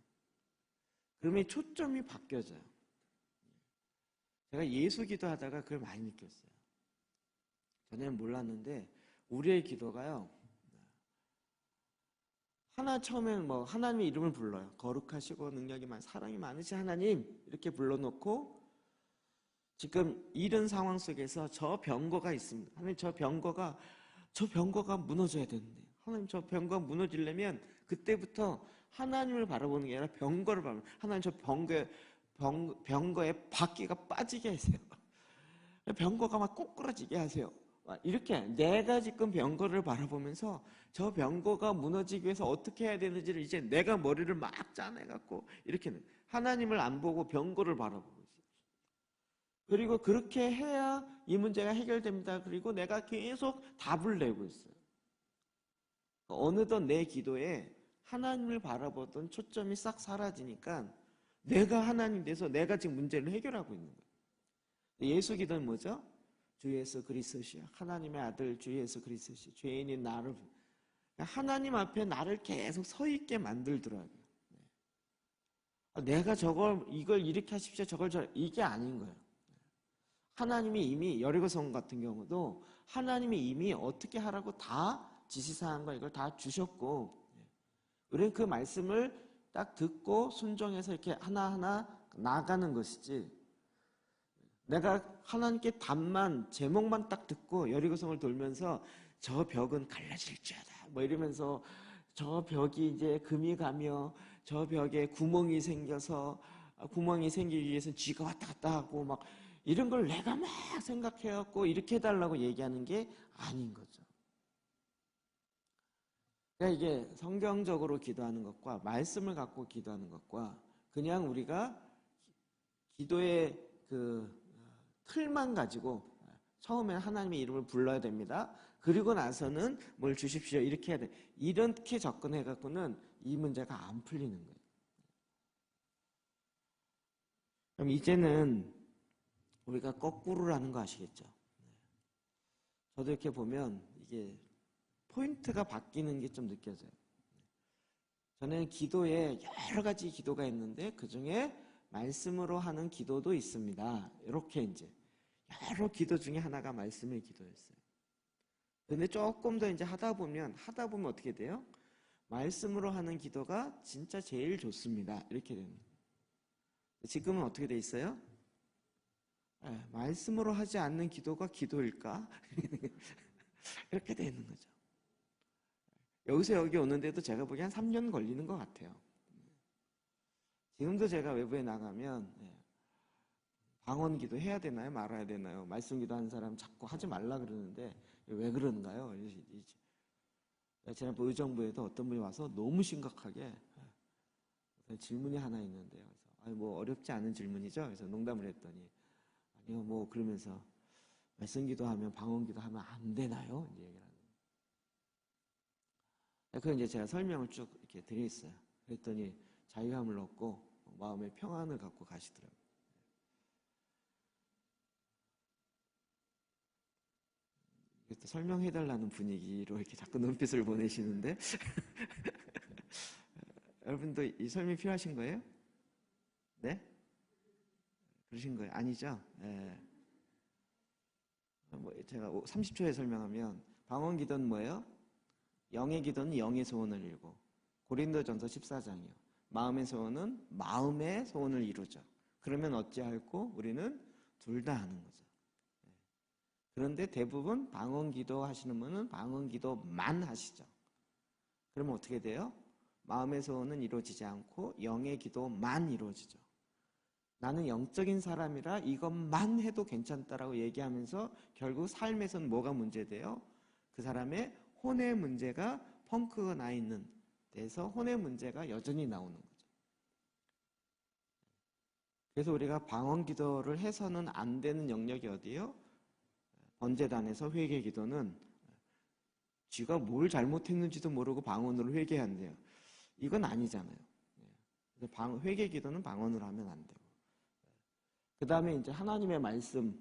S1: 그러면 초점이 바뀌어져요. 제가 예수 기도하다가 그걸 많이 느꼈어요. 전에는 몰랐는데 우리의 기도가요. 처음에는 뭐 하나님의 이름을 불러요. 거룩하시고 능력이 많은 사랑이 많으신 하나님 이렇게 불러놓고 지금 이런 상황 속에서 저 병거가 있습니다. 하나님 저 병거가 무너져야 되는데 하나님 저 병거가 무너지려면 그때부터 하나님을 바라보는 게 아니라 병거를 바라보는 하나님 저 병거에 바퀴가 빠지게 하세요. 병거가 막 꼬꾸라지게 하세요. 이렇게 내가 지금 병거를 바라보면서 저 병거가 무너지기 위해서 어떻게 해야 되는지를 이제 내가 머리를 막 짜내갖고 이렇게 하나님을 안 보고 병거를 바라보고 있어요. 그리고 그렇게 해야 이 문제가 해결됩니다. 그리고 내가 계속 답을 내고 있어요. 어느덧 내 기도에 하나님을 바라보던 초점이 싹 사라지니까 내가 하나님 돼서 내가 지금 문제를 해결하고 있는 거예요. 예수 기도는 뭐죠? 주 예수 그리스도시여 하나님의 아들 주 예수 그리스도시여 죄인인 나를 하나님 앞에 나를 계속 서 있게 만들더라고요. 내가 이걸 이렇게 하십시오 이게 아닌 거예요. 하나님이 이미 여리고성 같은 경우도 하나님이 이미 어떻게 하라고 다 지시사항과 이걸 다 주셨고 우리는 그 말씀을 딱 듣고 순종해서 이렇게 하나하나 나가는 것이지 내가 하나님께 제목만 딱 듣고 여리고성을 돌면서 저 벽은 갈라질지어다 뭐 이러면서 저 벽이 이제 금이 가며 저 벽에 구멍이 생겨서 구멍이 생기기 위해서는 쥐가 왔다 갔다 하고 막 이런 걸 내가 막 생각해갖고 이렇게 해달라고 얘기하는 게 아닌 거죠. 그러니까 이게 성경적으로 기도하는 것과 말씀을 갖고 기도하는 것과 그냥 우리가 기도의 그 틀만 가지고 처음에 하나님의 이름을 불러야 됩니다. 그리고 나서는 뭘 주십시오 이렇게 해야 돼. 이렇게 접근해갖고는 이 문제가 안 풀리는 거예요. 그럼 이제는 우리가 거꾸로라는 거 아시겠죠? 저도 이렇게 보면 이게 포인트가 바뀌는 게 좀 느껴져요. 저는 기도에 여러 가지 기도가 있는데 그 중에 말씀으로 하는 기도도 있습니다. 이렇게 이제 여러 기도 중에 하나가 말씀의 기도였어요. 근데 조금 더 이제 하다 보면 어떻게 돼요? 말씀으로 하는 기도가 진짜 제일 좋습니다. 이렇게 되는 거예요. 지금은 어떻게 돼 있어요? 말씀으로 하지 않는 기도가 기도일까? 이렇게 돼 있는 거죠. 여기서 여기 오는데도 제가 보기엔 한 3년 걸리는 것 같아요. 지금도 제가 외부에 나가면 방언 기도 해야 되나요? 말아야 되나요? 말씀 기도 하는 사람 자꾸 하지 말라 그러는데 왜 그러는가요? 지난번 의정부에도 어떤 분이 와서 너무 심각하게 질문이 하나 있는데요. 그래서 뭐 어렵지 않은 질문이죠. 그래서 농담을 했더니 아니요 뭐 그러면서 말씀 기도하면 방언 기도하면 안 되나요? 이제 얘기를 하는 거예요. 그래서 이제 제가 설명을 쭉 이렇게 드렸어요. 그랬더니 자유함을 얻고 마음의 평안을 갖고 가시더라고요. 또 설명해달라는 분위기로 이렇게 자꾸 눈빛을 보내시는데 여러분도 이 설명이 필요하신 거예요? 네? 그러신 거예요? 아니죠? 네. 뭐 제가 30초에 설명하면 방언 기도는 뭐예요? 영의 기도는 영의 소원을 이루고 고린도전서 14장이요. 마음의 소원은 마음의 소원을 이루죠. 그러면 어찌할꼬? 우리는 둘 다 하는 거죠. 그런데 대부분 방언 기도 하시는 분은 방언 기도만 하시죠. 그러면 어떻게 돼요? 마음의 소원은 이루어지지 않고 영의 기도만 이루어지죠. 나는 영적인 사람이라 이것만 해도 괜찮다라고 얘기하면서 결국 삶에서는 뭐가 문제돼요? 그 사람의 혼의 문제가 펑크가 나 있는 데서 혼의 문제가 여전히 나오는 거죠. 그래서 우리가 방언 기도를 해서는 안 되는 영역이 어디예요? 번제단에서 회개 기도는 쥐가 뭘 잘못했는지도 모르고 방언으로 회개한대요. 이건 아니잖아요. 그래서 회개 기도는 방언으로 하면 안 되고. 그 다음에 이제 하나님의 말씀,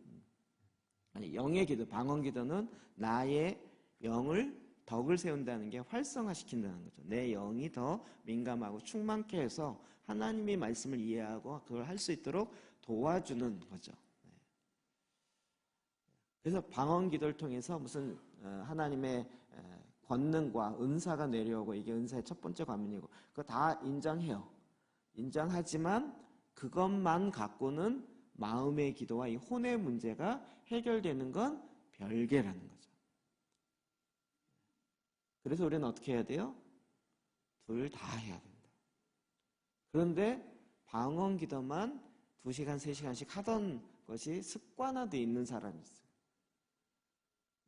S1: 영의 기도, 방언 기도는 나의 영을 덕을 세운다는 게 활성화시킨다는 거죠. 내 영이 더 민감하고 충만케 해서 하나님의 말씀을 이해하고 그걸 할 수 있도록 도와주는 거죠. 그래서 방언 기도를 통해서 무슨 하나님의 권능과 은사가 내려오고 이게 은사의 첫 번째 과면이고 그거 다 인정해요. 인정하지만 그것만 갖고는 마음의 기도와 이 혼의 문제가 해결되는 건 별개라는 거죠. 그래서 우리는 어떻게 해야 돼요? 둘 다 해야 된다. 그런데 방언 기도만 2시간, 3시간씩 하던 것이 습관화되어 있는 사람이 있어요.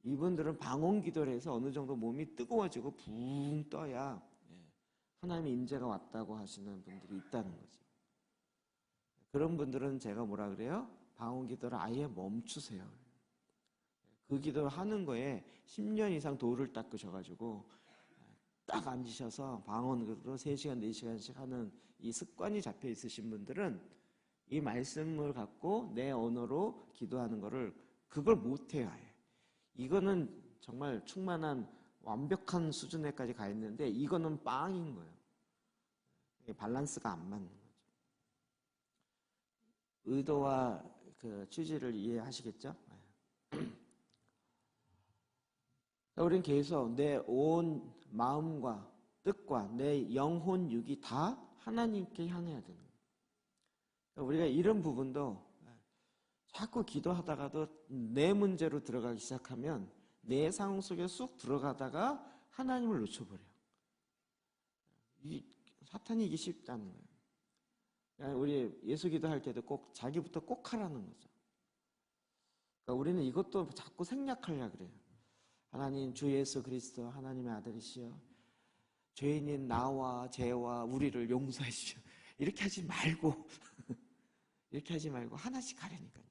S1: 이분들은 방언 기도를 해서 어느 정도 몸이 뜨거워지고 붕 떠야 하나님의 임재가 왔다고 하시는 분들이 있다는 거죠. 그런 분들은 제가 뭐라 그래요? 방언 기도를 아예 멈추세요. 그 기도를 하는 거에 10년 이상 돌을 닦으셔가지고 딱 앉으셔서 방언으로 3시간, 4시간씩 하는 이 습관이 잡혀 있으신 분들은 이 말씀을 갖고 내 언어로 기도하는 거를 그걸 못해요. 아예. 이거는 정말 충만한 완벽한 수준에까지 가 있는데 이거는 빵인 거예요. 밸런스가 안 맞는 거죠. 의도와 그 취지를 이해하시겠죠? 우리는 계속 내 온 마음과 뜻과 내 영혼 육이 다 하나님께 향해야 되는 거예요. 우리가 이런 부분도 자꾸 기도하다가도 내 문제로 들어가기 시작하면 내 상황 속에 쑥 들어가다가 하나님을 놓쳐버려요. 사탄이 이기 쉽다는 거예요. 우리 예수 기도할 때도 꼭 자기부터 꼭 하라는 거죠. 그러니까 우리는 이것도 자꾸 생략하려고 그래요. 하나님 주 예수 그리스도 하나님의 아들이시여 죄인인 나와 죄와 우리를 용서해 주시오. 이렇게 하지 말고 이렇게 하지 말고 하나씩 하라니까요.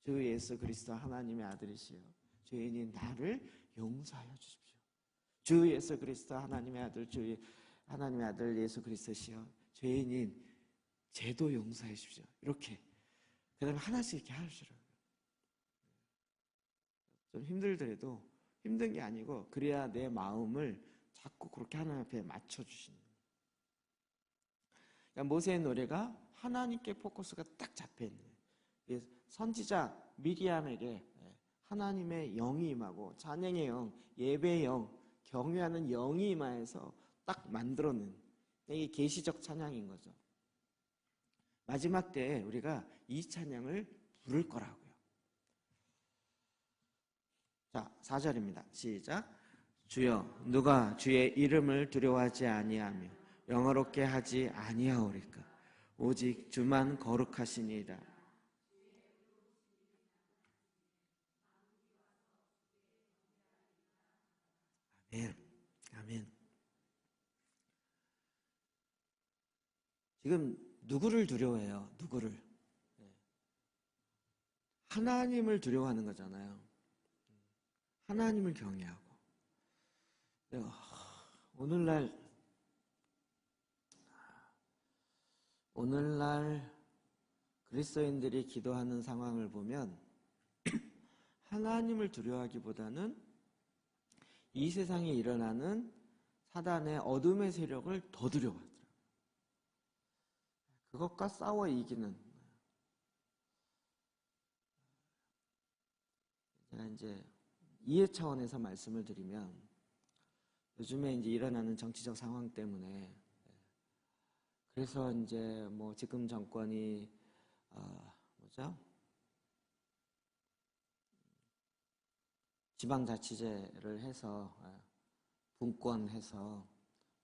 S1: 주 예수 그리스도 하나님의 아들이시여 죄인인 나를 용서하여 주십시오. 주 예수 그리스도 하나님의 아들 하나님의 아들 예수 그리스도시여 죄인인 죄도 용서해 주십시오. 이렇게 그 다음에 하나씩 이렇게 하시라고요. 좀 힘들더라도 힘든 게 아니고 그래야 내 마음을 자꾸 그렇게 하나님 앞에 맞춰주시는 거예요. 그러니까 모세의 노래가 하나님께 포커스가 딱 잡혀있는 거예요. 선지자 미리암에게 하나님의 영이 임하고 찬양의 영, 예배의 영, 경외하는 영이 임하여서 딱 만들어낸 이게 계시적 찬양인 거죠. 마지막 때에 우리가 이 찬양을 부를 거라고요. 자, 4절입니다. 시작. 주여 누가 주의 이름을 두려워하지 아니하며 영어롭게 하지 아니하오리까 오직 주만 거룩하시니이다. 아멘. 아멘. 지금 누구를 두려워해요? 누구를? 하나님을 두려워하는 거잖아요. 하나님을 경외하고. 오늘날 그리스도인들이 기도하는 상황을 보면 하나님을 두려워하기보다는 이 세상에 일어나는 사단의 어둠의 세력을 더 두려워하더라고요. 그것과 싸워 이기는. 제가 이제 이해 차원에서 말씀을 드리면 요즘에 이제 일어나는 정치적 상황 때문에 그래서 이제 뭐 지금 정권이 지방자치제를 해서 분권해서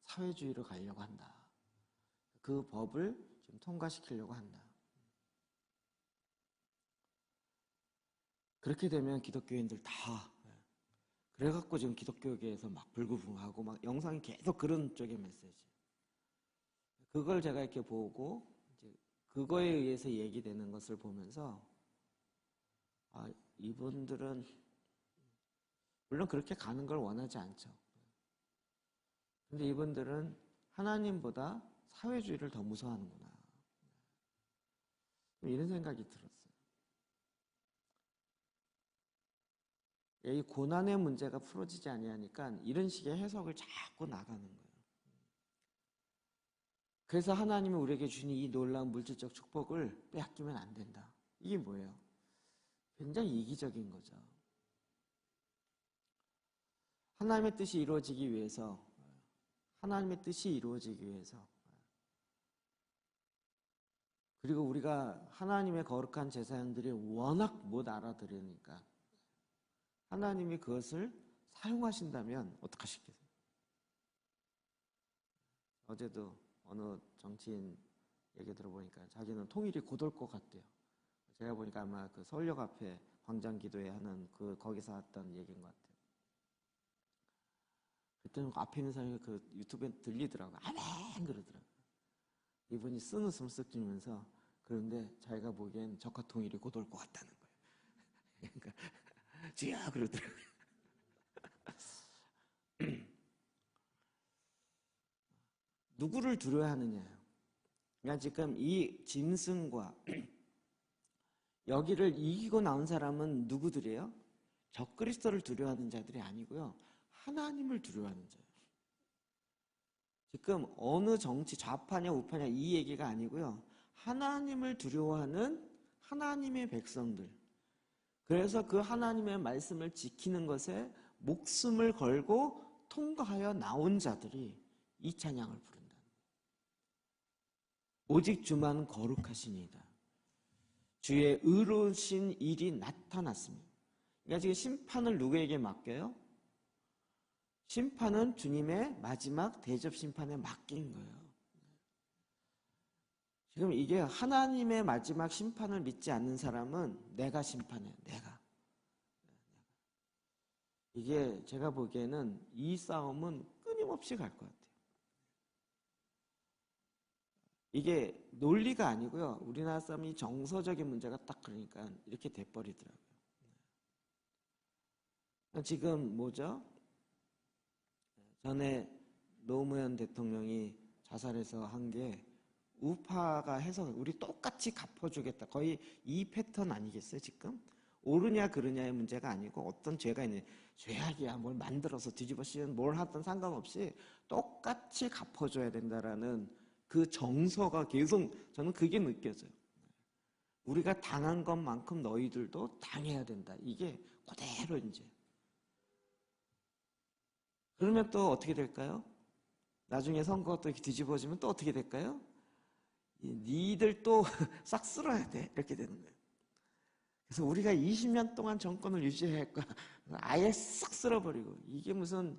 S1: 사회주의로 가려고 한다. 그 법을 좀 통과시키려고 한다. 그렇게 되면 기독교인들 다 그래갖고 지금 기독교계에서 막 불구붕하고 막 영상이 계속 그런 쪽의 메시지. 그걸 제가 이렇게 보고 이제 그거에 의해서 얘기되는 것을 보면서 이분들은 물론 그렇게 가는 걸 원하지 않죠. 근데 이분들은 하나님보다 사회주의를 더 무서워하는구나. 이런 생각이 들었어요. 이 고난의 문제가 풀어지지 아니하니까 이런 식의 해석을 자꾸 나가는 거예요. 그래서 하나님이 우리에게 주신 이 놀라운 물질적 축복을 빼앗기면 안 된다. 이게 뭐예요? 굉장히 이기적인 거죠. 하나님의 뜻이 이루어지기 위해서, 하나님의 뜻이 이루어지기 위해서, 그리고 우리가 하나님의 거룩한 제사장들이 워낙 못 알아들으니까 하나님이 그것을 사용하신다면 어떡하시겠어요? 어제도 어느 정치인 얘기 들어보니까 자기는 통일이 곧 올 것 같대요. 제가 보니까 아마 그 서울역 앞에 광장기도회 하는 거기서 했던 얘기인 것 같아요. 그때는 앞에 있는 사람이 그 유튜브에 들리더라고요. 아멘 그러더라고요. 이분이 쓴 웃음 쓱 지면서 그런데 자기가 보기엔 적화 통일이 곧 올 것 같다는 거예요. 그러니까 지야 그러더라고요. 누구를 두려워하느냐요. 그러니까 지금 이 짐승과 여기를 이기고 나온 사람은 누구들이에요? 적그리스도를 두려워하는 자들이 아니고요. 하나님을 두려워하는 자예요. 지금 어느 정치 좌파냐 우파냐 이 얘기가 아니고요. 하나님을 두려워하는 하나님의 백성들. 그래서 그 하나님의 말씀을 지키는 것에 목숨을 걸고 통과하여 나온 자들이 이 찬양을 부른다. 오직 주만 거룩하시니이다. 주의 의로우신 일이 나타났습니다. 그러니까 지금 심판을 누구에게 맡겨요? 심판은 주님의 마지막 대접 심판에 맡긴 거예요. 지금 이게 하나님의 마지막 심판을 믿지 않는 사람은 내가 심판해, 내가. 이게 제가 보기에는 이 싸움은 끊임없이 갈 것 같아요. 이게 논리가 아니고요. 우리나라 싸움이 정서적인 문제가 딱 그러니까 이렇게 돼버리더라고요. 지금 뭐죠? 전에 노무현 대통령이 자살해서 한 게 우파가 해서 우리 똑같이 갚아주겠다. 거의 이 패턴 아니겠어요 지금? 옳으냐 그르냐의 문제가 아니고 어떤 죄가 있는 죄악이야 뭘 만들어서 뒤집어 씌운 뭘 하든 상관없이 똑같이 갚아줘야 된다라는 그 정서가 계속 저는 그게 느껴져요. 우리가 당한 것만큼 너희들도 당해야 된다. 이게 그대로 이제. 그러면 또 어떻게 될까요? 나중에 선거가 또 이렇게 뒤집어지면 또 어떻게 될까요? 니들 또 싹 쓸어야 돼. 이렇게 되는 거예요. 그래서 우리가 20년 동안 정권을 유지해야 할 거야. 아예 싹 쓸어버리고. 이게 무슨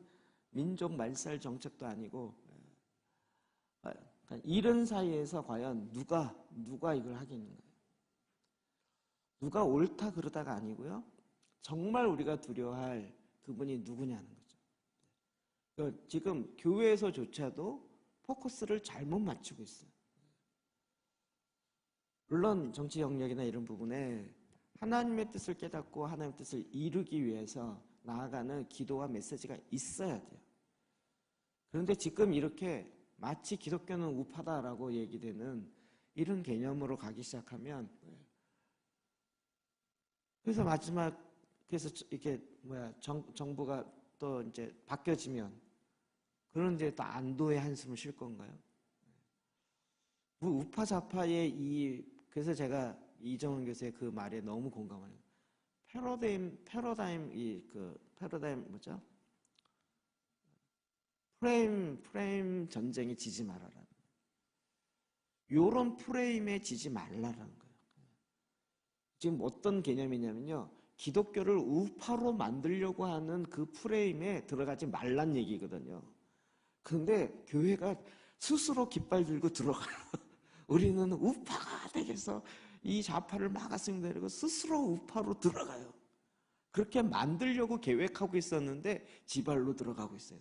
S1: 민족 말살 정책도 아니고. 이런 사이에서 과연 누가 이걸 하겠는가요? 누가 옳다 그러다가 아니고요. 정말 우리가 두려워할 그분이 누구냐는 거죠. 지금 교회에서조차도 포커스를 잘못 맞추고 있어요. 물론 정치 영역이나 이런 부분에 하나님의 뜻을 깨닫고 하나님의 뜻을 이루기 위해서 나아가는 기도와 메시지가 있어야 돼요. 그런데 지금 이렇게 마치 기독교는 우파다라고 얘기되는 이런 개념으로 가기 시작하면 그래서 마지막 그래서 이렇게 정부가 또 이제 바뀌어지면 그런데 또 안도의 한숨을 쉴 건가요? 우파 좌파의 그래서 제가 이정훈 교수의 그 말에 너무 공감해요. 패러다임 뭐죠? 프레임 전쟁에 지지 말아라. 요런 프레임에 지지 말라는 거예요. 지금 어떤 개념이냐면요. 기독교를 우파로 만들려고 하는 그 프레임에 들어가지 말란 얘기거든요. 그런데 교회가 스스로 깃발 들고 들어가요. 우리는 우파가 되겠어. 이 좌파를 막았습니다. 이러고 스스로 우파로 들어가요. 그렇게 만들려고 계획하고 있었는데 지발로 들어가고 있어요.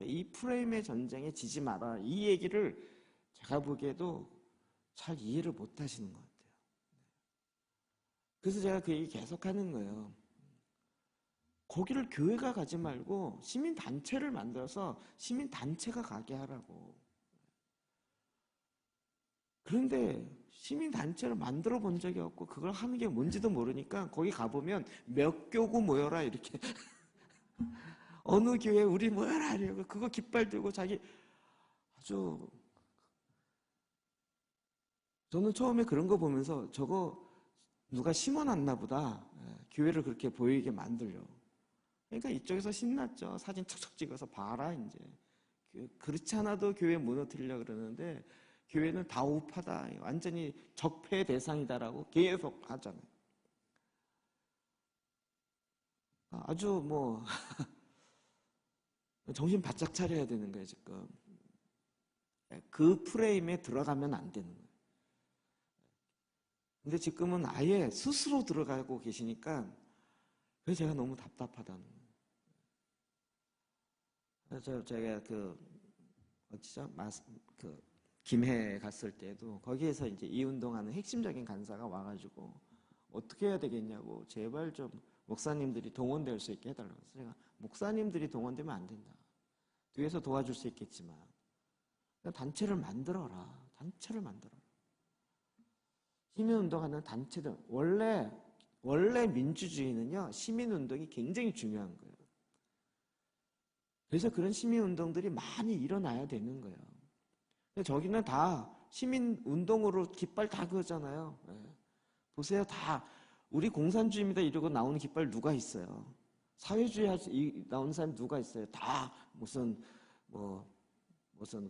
S1: 이 프레임의 전쟁에 지지 마라. 이 얘기를 제가 보기에도 잘 이해를 못 하시는 것 같아요. 그래서 제가 그 얘기 계속 하는 거예요. 거기를 교회가 가지 말고 시민단체를 만들어서 시민단체가 가게 하라고. 그런데 시민단체를 만들어 본 적이 없고 그걸 하는 게 뭔지도 모르니까 거기 가보면 몇 교구 모여라 이렇게 어느 교회 우리 모여라 이러고 그거 깃발 들고 자기 아주 저는 처음에 그런 거 보면서 저거 누가 심어놨나 보다. 교회를 그렇게 보이게 만들려. 그러니까 이쪽에서 신났죠. 사진 척척 찍어서 봐라 이제. 그렇지 않아도 교회 무너뜨리려고 그러는데 교회는 다 우파다. 완전히 적폐 대상이다라고 계속 하잖아요. 아주 뭐 정신 바짝 차려야 되는 거예요 지금. 그 프레임에 들어가면 안 되는 거예요. 근데 지금은 아예 스스로 들어가고 계시니까 그래서 제가 너무 답답하다는 거예요. 그래서 제가 어디죠? 김해 갔을 때도 거기에서 이제 이 운동하는 핵심적인 간사가 와가지고 어떻게 해야 되겠냐고 제발 좀 목사님들이 동원될 수 있게 해달라고 해서 제가 목사님들이 동원되면 안 된다. 뒤에서 도와줄 수 있겠지만 단체를 만들어라. 단체를 만들어라. 시민운동하는 단체들 원래 민주주의는요 시민운동이 굉장히 중요한 거예요. 그래서 그런 시민운동들이 많이 일어나야 되는 거예요. 근데 저기는 다 시민운동으로 깃발 다 그었잖아요. 보세요. 다 우리 공산주의입니다 이러고 나오는 깃발 누가 있어요? 사회주의 나오는 사람 누가 있어요? 다 무슨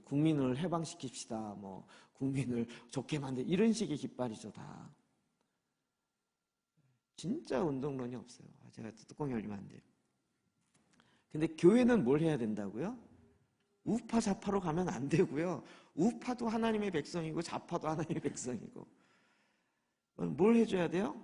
S1: 국민을 해방시킵시다. 국민을 좋게 만들 이런 식의 깃발이죠 다. 진짜 운동론이 없어요. 제가 뚜껑 열리면 안 돼요. 근데 교회는 뭘 해야 된다고요? 우파 좌파로 가면 안 되고요. 우파도 하나님의 백성이고 좌파도 하나님의 백성이고. 뭘 해줘야 돼요?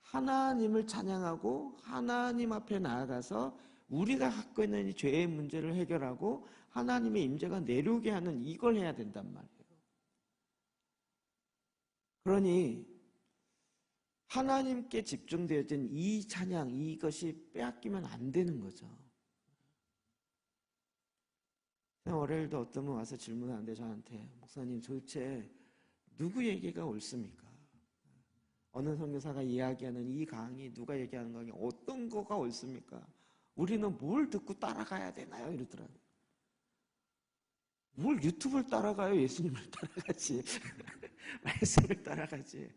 S1: 하나님을 찬양하고 하나님 앞에 나아가서 우리가 갖고 있는 이 죄의 문제를 해결하고 하나님의 임재가 내려오게 하는 이걸 해야 된단 말이에요. 그러니 하나님께 집중되어진 이 찬양, 이것이 빼앗기면 안 되는 거죠. 월요일도 어떤 분 와서 질문하는데 저한테 목사님 도대체 누구 얘기가 옳습니까? 어느 선교사가 이야기하는 이 강의 누가 얘기하는 강의 어떤 거가 옳습니까? 우리는 뭘 듣고 따라가야 되나요? 이러더라고요. 뭘 유튜브를 따라가요? 예수님을 따라가지. 말씀을 따라가지.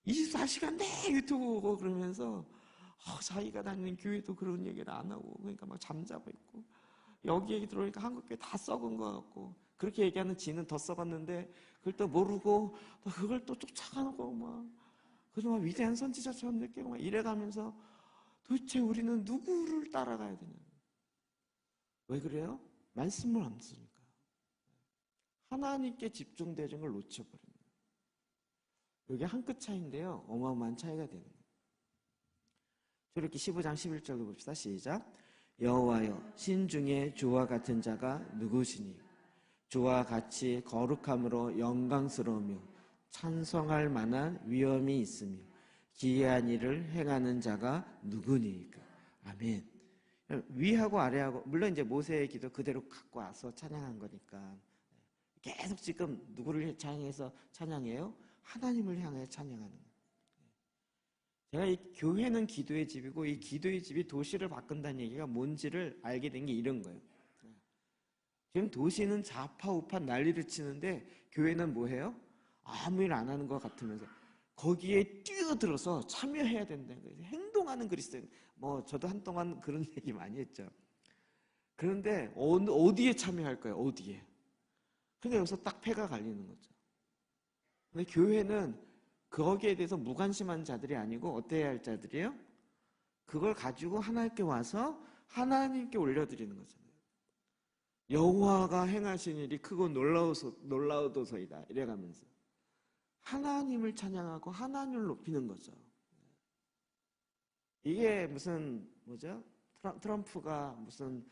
S1: 24시간 내 유튜브 보고 그러면서 자기가 다니는 교회도 그런 얘기를 안 하고 그러니까 막 잠자고 있고 여기 얘기 들어오니까 한국교회 다 썩은 것 같고 그렇게 얘기하는 지는 더 썩었는데 그걸 또 모르고 또 그걸 또 쫓아가고 막 그래서 막 위대한 선지자처럼 느끼고 막 이래가면서 도대체 우리는 누구를 따라가야 되냐? 왜 그래요? 말씀을 안 쓰니까. 하나님께 집중되는 걸 놓쳐버리는 거예요. 이게 한 끗 차이인데요. 어마어마한 차이가 되는 거예요. 출애굽기 15장 11절로 봅시다. 시작. 여호와여 신중에 주와 같은 자가 누구시니 주와 같이 거룩함으로 영광스러우며 찬송할 만한 위엄이 있으며 기이한 일을 행하는 자가 누구니까. 아멘. 위하고 아래하고 물론 이제 모세의 기도 그대로 갖고 와서 찬양한 거니까 계속 지금 누구를 찬양해서 찬양해요? 하나님을 향해 찬양하는 거예요. 제가 이 교회는 기도의 집이고 이 기도의 집이 도시를 바꾼다는 얘기가 뭔지를 알게 된 게 이런 거예요. 지금 도시는 좌파 우파 난리를 치는데 교회는 뭐해요? 아무 일 안 하는 것 같으면서 거기에 뛰어들어서 참여해야 된다는 거예요. 행동하는 그리스도인. 저도 한동안 그런 얘기 많이 했죠. 그런데 어디에 참여할까요? 어디에? 근데 여기서 딱 패가 갈리는 거죠. 근데 교회는 거기에 대해서 무관심한 자들이 아니고 어때야 할 자들이에요? 그걸 가지고 하나님께 와서 하나님께 올려드리는 거잖아요. 여호와가 행하신 일이 크고 놀라우도소이다 이래가면서 하나님을 찬양하고 하나님을 높이는 거죠. 이게 무슨 트럼프가 무슨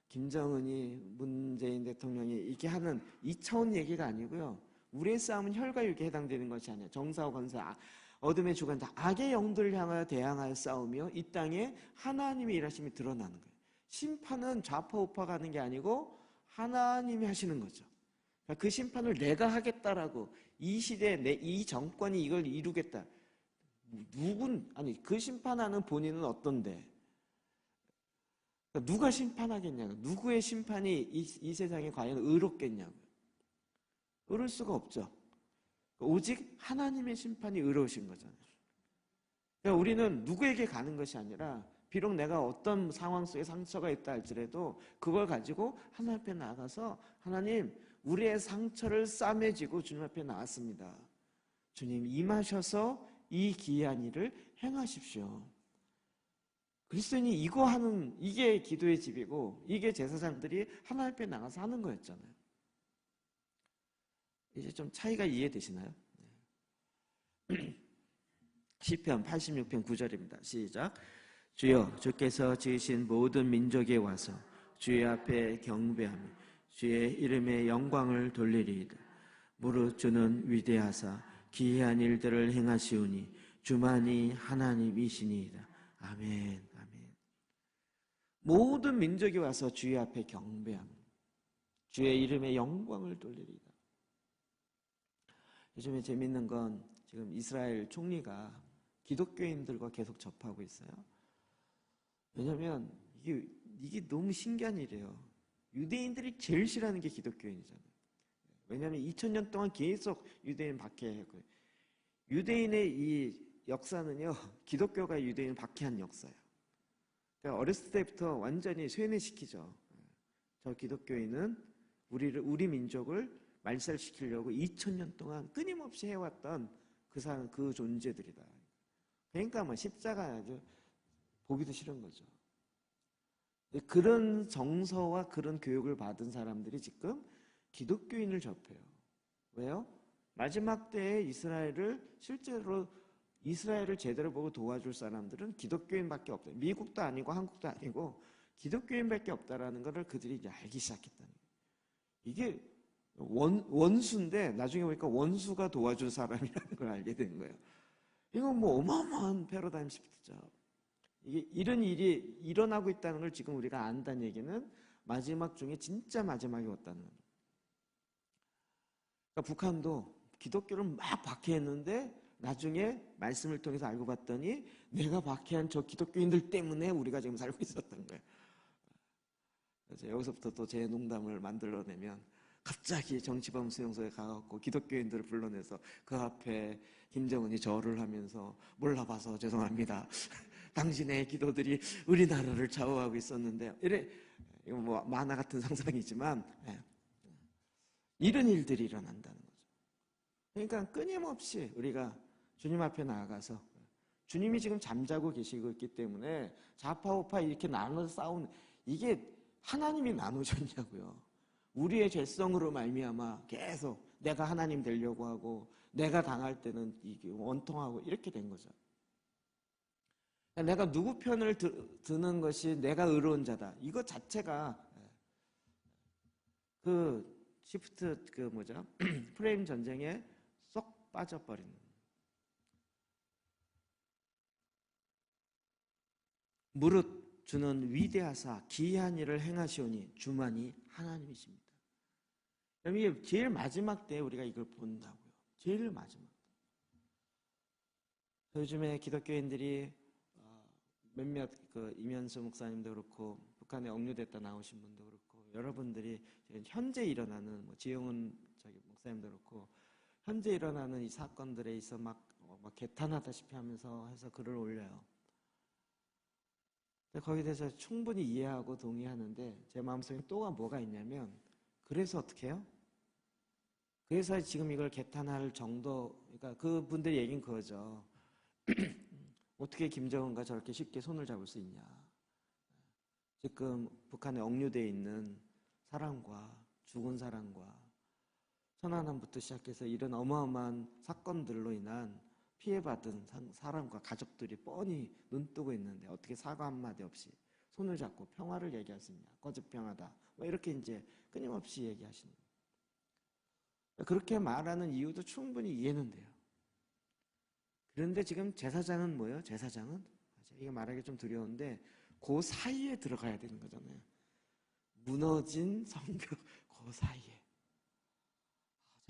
S1: 김정은이 문재인 대통령이 이렇게 하는 2차원 얘기가 아니고요. 우리의 싸움은 혈과 육에 해당되는 것이 아니에요. 정사와 권사, 어둠의 주관 다 악의 영들을 향하여 대항하여 싸우며 이 땅에 하나님의 일하심이 드러나는 거예요. 심판은 좌파 우파가 하는 게 아니고 하나님이 하시는 거죠. 그러니까 그 심판을 내가 하겠다라고, 이 시대에 이 정권이 이걸 이루겠다. 아니 그 심판하는 본인은 어떤데? 그러니까 누가 심판하겠냐고. 누구의 심판이 이 세상에 과연 의롭겠냐고. 의로울 수가 없죠. 오직 하나님의 심판이 의로우신 거잖아요. 그러니까 우리는 누구에게 가는 것이 아니라, 비록 내가 어떤 상황 속에 상처가 있다 할지라도 그걸 가지고 하나님 앞에 나아가서, 하나님, 우리의 상처를 싸매지고 주님 앞에 나왔습니다. 주님 임하셔서 이 기이한 일을 행하십시오. 그리스도인이 이거 하는, 이게 기도의 집이고 이게 제사장들이 하나님 앞에 나가서 하는 거였잖아요. 이제 좀 차이가 이해되시나요? 시편 86편 9절입니다. 시작. 주여, 주께서 지으신 모든 민족에 와서 주의 앞에 경배하며 주의 이름의 영광을 돌리리이다. 무릇 주는 위대하사 기이한 일들을 행하시오니 주만이 하나님이시니이다. 아멘. 아멘. 모든 민족이 와서 주의 앞에 경배하며 주의 이름의 영광을 돌리리이다. 요즘에 재밌는 건 지금 이스라엘 총리가 기독교인들과 계속 접하고 있어요. 왜냐하면 이게 너무 신기한 일이에요. 유대인들이 제일 싫어하는 게 기독교인이잖아요. 왜냐하면 2000년 동안 계속 유대인 박해했고요. 유대인의 이 역사는요, 기독교가 유대인을 박해한 역사예요. 그러니까 어렸을 때부터 완전히 쇠뇌시키죠. 저 기독교인은 우리 민족을 말살시키려고 2000년 동안 끊임없이 해왔던 그 존재들이다. 그러니까 뭐 십자가 아주 보기도 싫은 거죠. 그런 정서와 그런 교육을 받은 사람들이 지금 기독교인을 접해요. 왜요? 마지막 때에 실제로 이스라엘을 제대로 보고 도와줄 사람들은 기독교인밖에 없다. 미국도 아니고 한국도 아니고 기독교인밖에 없다라는 것을 그들이 이제 알기 시작했다는 거예요. 이게 원수인데 나중에 보니까 원수가 도와준 사람이라는 걸 알게 된 거예요. 이건 뭐 어마어마한 패러다임 시프트죠. 이런 일이 일어나고 있다는 걸 지금 우리가 안다는 얘기는 마지막 중에 진짜 마지막이 왔다는 거예요. 그러니까 북한도 기독교를 막 박해했는데 나중에 말씀을 통해서 알고 봤더니 내가 박해한 저 기독교인들 때문에 우리가 지금 살고 있었던 거예요. 그래서 여기서부터 또 제 농담을 만들어내면, 갑자기 정치범 수용소에 가갖고 기독교인들을 불러내서 그 앞에 김정은이 절을 하면서 몰라봐서 죄송합니다. 당신의 기도들이 우리나라를 좌우하고 있었는데, 이거 뭐 만화 같은 상상이지만 이런 일들이 일어난다는 거죠. 그러니까 끊임없이 우리가 주님 앞에 나아가서, 주님이 지금 잠자고 계시고 있기 때문에 좌파우파 이렇게 나눠서 싸우는, 이게 하나님이 나누셨냐고요. 우리의 죄성으로 말미암아 계속 내가 하나님 되려고 하고 내가 당할 때는 이게 원통하고 이렇게 된 거죠. 내가 누구 편을 드는 것이 내가 의로운 자다. 이거 자체가 그 시프트 프레임 전쟁에 쏙 빠져버리는. 무릇 주는 위대하사 기이한 일을 행하시오니 주만이 하나님이십니다. 이게 제일 마지막 때에 우리가 이걸 본다고요. 제일 마지막. 요즘에 기독교인들이 몇몇 이면수 목사님도 그렇고 북한에 억류됐다 나오신 분도 그렇고 여러분들이 현재 일어나는 지영은 목사님도 그렇고 현재 일어나는 이 사건들에 있어 막 개탄하다시피 하면서 해서 글을 올려요. 거기에 대해서 충분히 이해하고 동의하는데 제 마음속에 또한 뭐가 있냐면, 그래서 어떻게 해요? 그래서 지금 이걸 개탄할 정도, 그러니까 그분들의 얘기는 그거죠. 어떻게 김정은과 저렇게 쉽게 손을 잡을 수 있냐. 지금 북한에 억류되어 있는 사람과 죽은 사람과 천안함부터 시작해서 이런 어마어마한 사건들로 인한 피해받은 사람과 가족들이 뻔히 눈뜨고 있는데 어떻게 사과 한마디 없이 손을 잡고 평화를 얘기할 수 있냐. 거짓평화다. 뭐 이렇게 이제 끊임없이 얘기하시는 거예요. 그렇게 말하는 이유도 충분히 이해는 돼요. 그런데 지금 제사장은 뭐예요? 제사장은 이게 말하기 좀 두려운데 그 사이에 들어가야 되는 거잖아요. 무너진 성벽 그 사이에.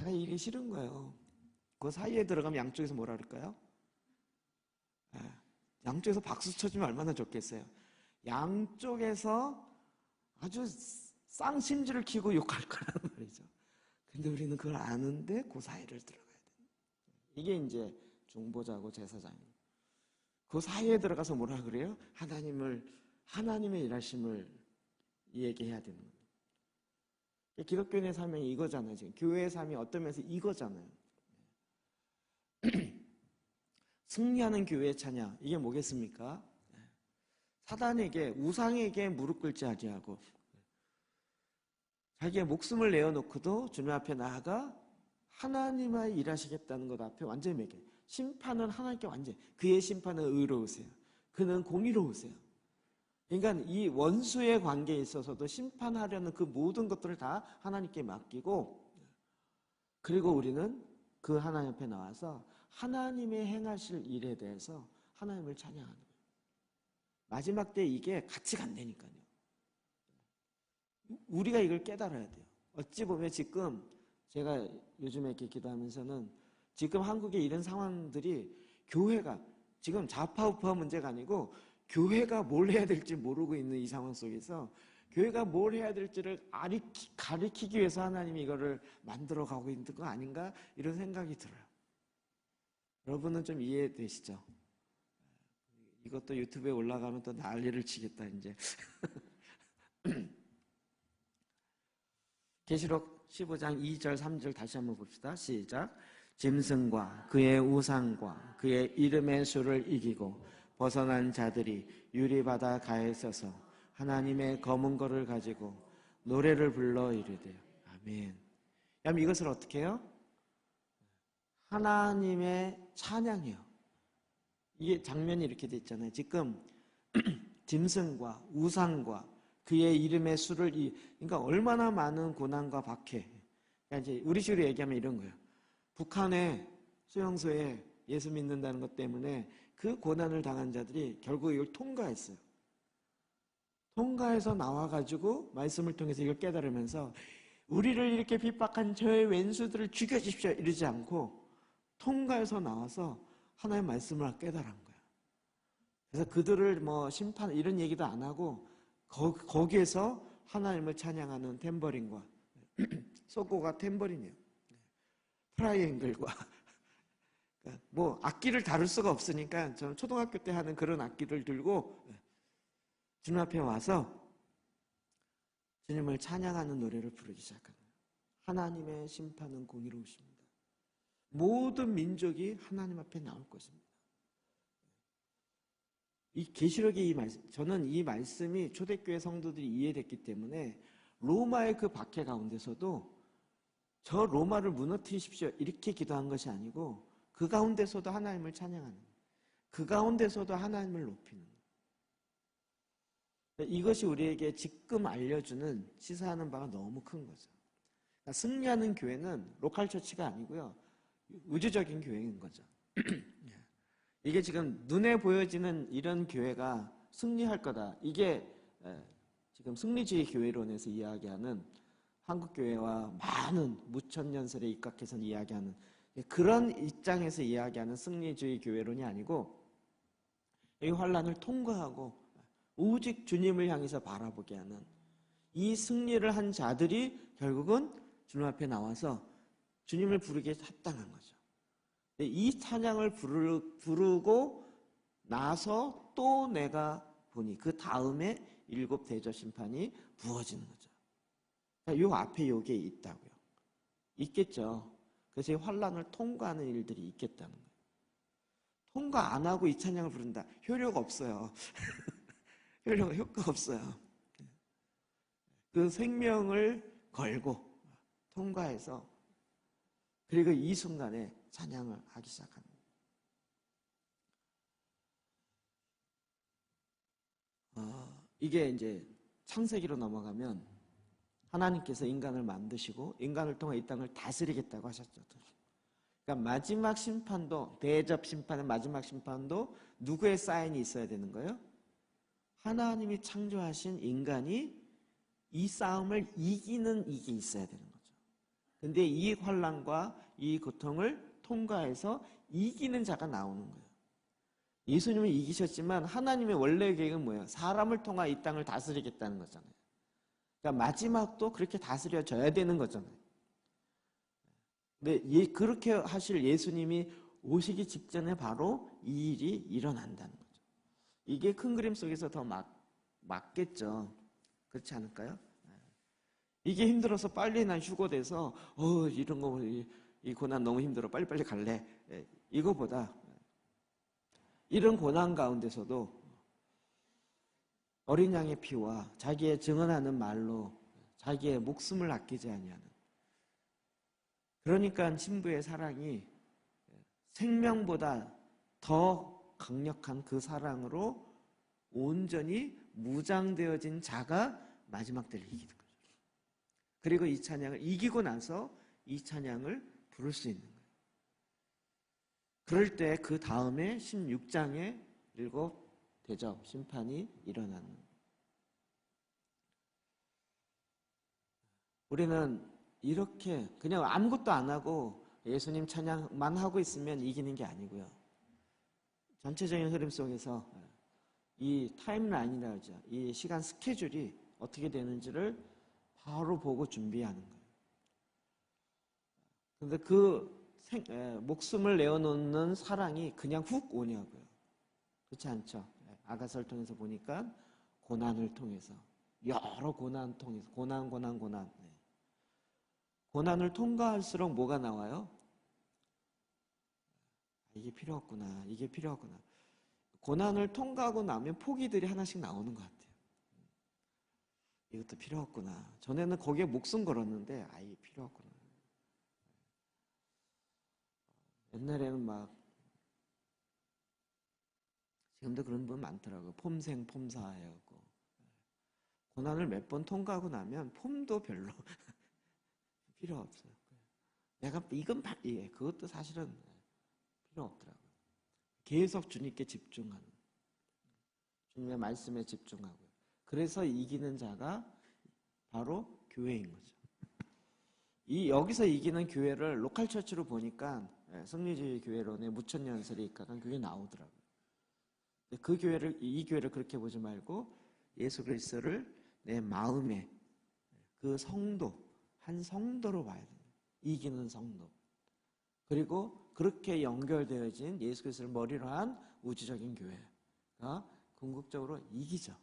S1: 제가 이게 싫은 거예요. 그 사이에 들어가면 양쪽에서 뭐라 그럴까요? 양쪽에서 박수 쳐주면 얼마나 좋겠어요. 양쪽에서 아주 쌍심지를 키고 욕할 거란 말이죠. 근데 우리는 그걸 아는데 그 사이를 들어가야 돼요. 이게 이제 중보자고 제사장입니다. 그 사이에 들어가서 뭐라 그래요? 하나님의 일하심을 얘기해야 되는 거예요. 기독교인의 삶이 이거잖아요. 지금 교회의 삶이 어떤 면에서 이거잖아요. 승리하는 교회의 찬양, 이게 뭐겠습니까? 사단에게, 우상에게 무릎 꿇지 아니하고 자기의 목숨을 내어놓고도 주님 앞에 나아가 하나님의 일하시겠다는 것 앞에 완전히 매게. 심판은 하나님께 완전히, 그의 심판은 의로우세요. 그는 공의로우세요. 그러니까 이 원수의 관계에 있어서도 심판하려는 그 모든 것들을 다 하나님께 맡기고, 그리고 우리는 그 하나님 앞에 나와서 하나님의 행하실 일에 대해서 하나님을 찬양하는 거예요. 마지막 때 이게 같이 간다니까요. 우리가 이걸 깨달아야 돼요. 어찌 보면 지금 제가 요즘에 이렇게 기도하면서는 지금 한국의 이런 상황들이 교회가 지금 좌파우파 문제가 아니고 교회가 뭘 해야 될지 모르고 있는 이 상황 속에서 교회가 뭘 해야 될지를 가리키기 위해서 하나님이 이거를 만들어가고 있는 거 아닌가 이런 생각이 들어요. 여러분은 좀 이해되시죠? 이것도 유튜브에 올라가면 또 난리를 치겠다 이제. 계시록 15장 2절 3절 다시 한번 봅시다. 시작. 짐승과 그의 우상과 그의 이름의 수를 이기고 벗어난 자들이 유리바다 가에 서서 하나님의 검은 거를 가지고 노래를 불러 이르되 아멘. 그럼 이것을 어떻게 해요? 하나님의 찬양이요. 이게 장면이 이렇게 돼 있잖아요. 지금 짐승과 우상과 그의 이름의 수를 그러니까 얼마나 많은 고난과 박해. 그러니까 이제 우리 식으로 얘기하면 이런 거예요. 북한의 수용소에 예수 믿는다는 것 때문에 그 고난을 당한 자들이 결국 이걸 통과했어요. 통과해서 나와가지고 말씀을 통해서 이걸 깨달으면서 우리를 이렇게 핍박한 저의 왼수들을 죽여주십시오 이러지 않고 통과해서 나와서 하나님의 말씀을 깨달은 거예요. 그래서 그들을 뭐 심판 이런 얘기도 안 하고 거기에서 하나님을 찬양하는 탬버린과 소고가 탬버린이에요. 트라이앵글과 뭐 악기를 다룰 수가 없으니까 저는 초등학교 때 하는 그런 악기를 들고 주님 앞에 와서 주님을 찬양하는 노래를 부르기 시작합니다. 하나님의 심판은 공의로우십니다. 모든 민족이 하나님 앞에 나올 것입니다. 이 계시록의 이 말씀, 저는 이 말씀이 초대교회 성도들이 이해됐기 때문에 로마의 그 박해 가운데서도 저 로마를 무너뜨리십시오 이렇게 기도한 것이 아니고 그 가운데서도 하나님을 찬양하는, 그 가운데서도 하나님을 높이는, 이것이 우리에게 지금 알려주는 시사하는 바가 너무 큰 거죠. 그러니까 승리하는 교회는 로컬 처치가 아니고요, 우주적인 교회인 거죠. 이게 지금 눈에 보여지는 이런 교회가 승리할 거다. 이게 지금 승리주의 교회론에서 이야기하는 한국교회와 많은 무천년설에 입각해서 이야기하는 그런 입장에서 이야기하는 승리주의 교회론이 아니고, 이 환란을 통과하고 오직 주님을 향해서 바라보게 하는 이 승리를 한 자들이 결국은 주님 앞에 나와서 주님을 부르기에 합당한 거죠. 이 찬양을 부르고 나서 또 내가 보니 그 다음에 7 대저 심판이 부어지는 거죠. 요 앞에 요게 있다고요. 있겠죠. 그래서 이 환란을 통과하는 일들이 있겠다는 거예요. 통과 안 하고 이 찬양을 부른다. 효료가 없어요. 효과 없어요. 그 생명을 걸고 통과해서 그리고 이 순간에 찬양을 하기 시작합니다. 이게 이제 창세기로 넘어가면 하나님께서 인간을 만드시고 인간을 통해 이 땅을 다스리겠다고 하셨죠. 그러니까 마지막 심판도, 대접 심판의 마지막 심판도 누구의 사인이 있어야 되는 거예요? 하나님이 창조하신 인간이 이 싸움을 이기는 이게 있어야 되는 거죠. 근데 이 환난과 이 고통을 통과해서 이기는 자가 나오는 거예요. 예수님은 이기셨지만 하나님의 원래 계획은 뭐예요? 사람을 통하 이 땅을 다스리겠다는 거잖아요. 그러니까 마지막도 그렇게 다스려져야 되는 거잖아요. 근데 그렇게 하실 예수님이 오시기 직전에 바로 이 일이 일어난다는 거죠. 이게 큰 그림 속에서 더 맞겠죠. 그렇지 않을까요? 이게 힘들어서 빨리 난 휴고돼서 이런 거 이 고난 너무 힘들어 빨리빨리 갈래. 이거보다 이런 고난 가운데서도 어린 양의 피와 자기의 증언하는 말로 자기의 목숨을 아끼지 아니하는, 그러니까 신부의 사랑이 생명보다 더 강력한 그 사랑으로 온전히 무장되어진 자가 마지막 때를 이기는 거죠. 그리고 이 찬양을 이기고 나서 이 찬양을 부를 수 있는 거예요. 그럴 때 그 다음에 16장에 일곱 대접 심판이 일어나는. 우리는 이렇게 그냥 아무것도 안 하고 예수님 찬양만 하고 있으면 이기는 게 아니고요. 전체적인 흐름 속에서 이 타임라인이라 하죠. 이 시간 스케줄이 어떻게 되는지를 바로 보고 준비하는 거예요. 근데 목숨을 내어놓는 사랑이 그냥 훅 오냐고요. 그렇지 않죠. 아가서를 통해서 보니까 고난을 통해서, 여러 고난 통해서, 고난. 고난을 통과할수록 뭐가 나와요? 이게 필요 없구나. 이게 필요 없구나. 고난을 통과하고 나면 포기들이 하나씩 나오는 것 같아요. 이것도 필요 없구나. 전에는 거기에 목숨 걸었는데 이게 필요 없구나. 옛날에는 막, 지금도 그런 분 많더라고요. 폼생 폼사 해갖고 고난을 몇 번 통과하고 나면 폼도 별로 필요 없어요. 내가 이건 그것도 사실은 필요 없더라고요. 계속 주님께 집중하는, 주님의 말씀에 집중하고요. 그래서 이기는 자가 바로 교회인 거죠. 여기서 이기는 교회를 로컬 처치로 보니까 성리주의 교회론의 무천년설이 입각한 그게 나오더라고요. 이 교회를 그렇게 보지 말고 예수 그리스도를 내 마음에 그 성도, 한 성도로 봐야 돼요. 이기는 성도. 그리고 그렇게 연결되어진 예수 그리스도를 머리로 한 우주적인 교회가 궁극적으로 이기죠.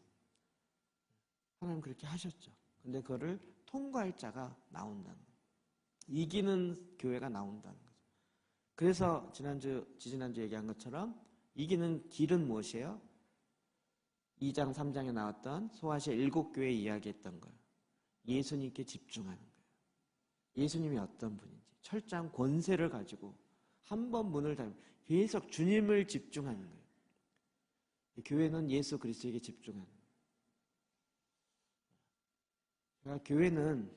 S1: 하나님 그렇게 하셨죠. 근데 그거를 통과할 자가 나온다는 거예요. 이기는 교회가 나온다는 거죠. 그래서 지지난주 얘기한 것처럼 이기는 길은 무엇이에요? 2장, 3장에 나왔던 소아시아 7교회 이야기했던 거예요. 예수님께 집중하는 거예요. 예수님이 어떤 분인지 철저한 권세를 가지고 한 번 문을 닫으면 계속 주님을 집중하는 거예요. 교회는 예수 그리스도에게 집중하는 거예요. 그러니까 교회는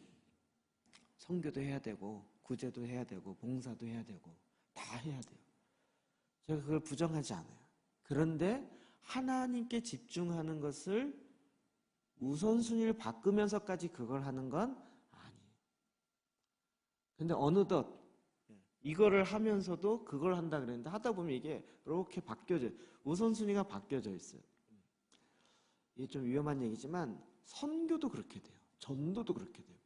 S1: 선교도 해야 되고 구제도 해야 되고 봉사도 해야 되고 다 해야 돼요. 제가 그걸 부정하지 않아요. 그런데 하나님께 집중하는 것을 우선순위를 바꾸면서까지 그걸 하는 건 아니에요. 근데 어느덧 이거를 하면서도 그걸 한다 그랬는데 하다 보면 이게 이렇게 바뀌어져요. 우선순위가 바뀌어져 있어요. 이게 좀 위험한 얘기지만 선교도 그렇게 돼요. 전도도 그렇게 돼요.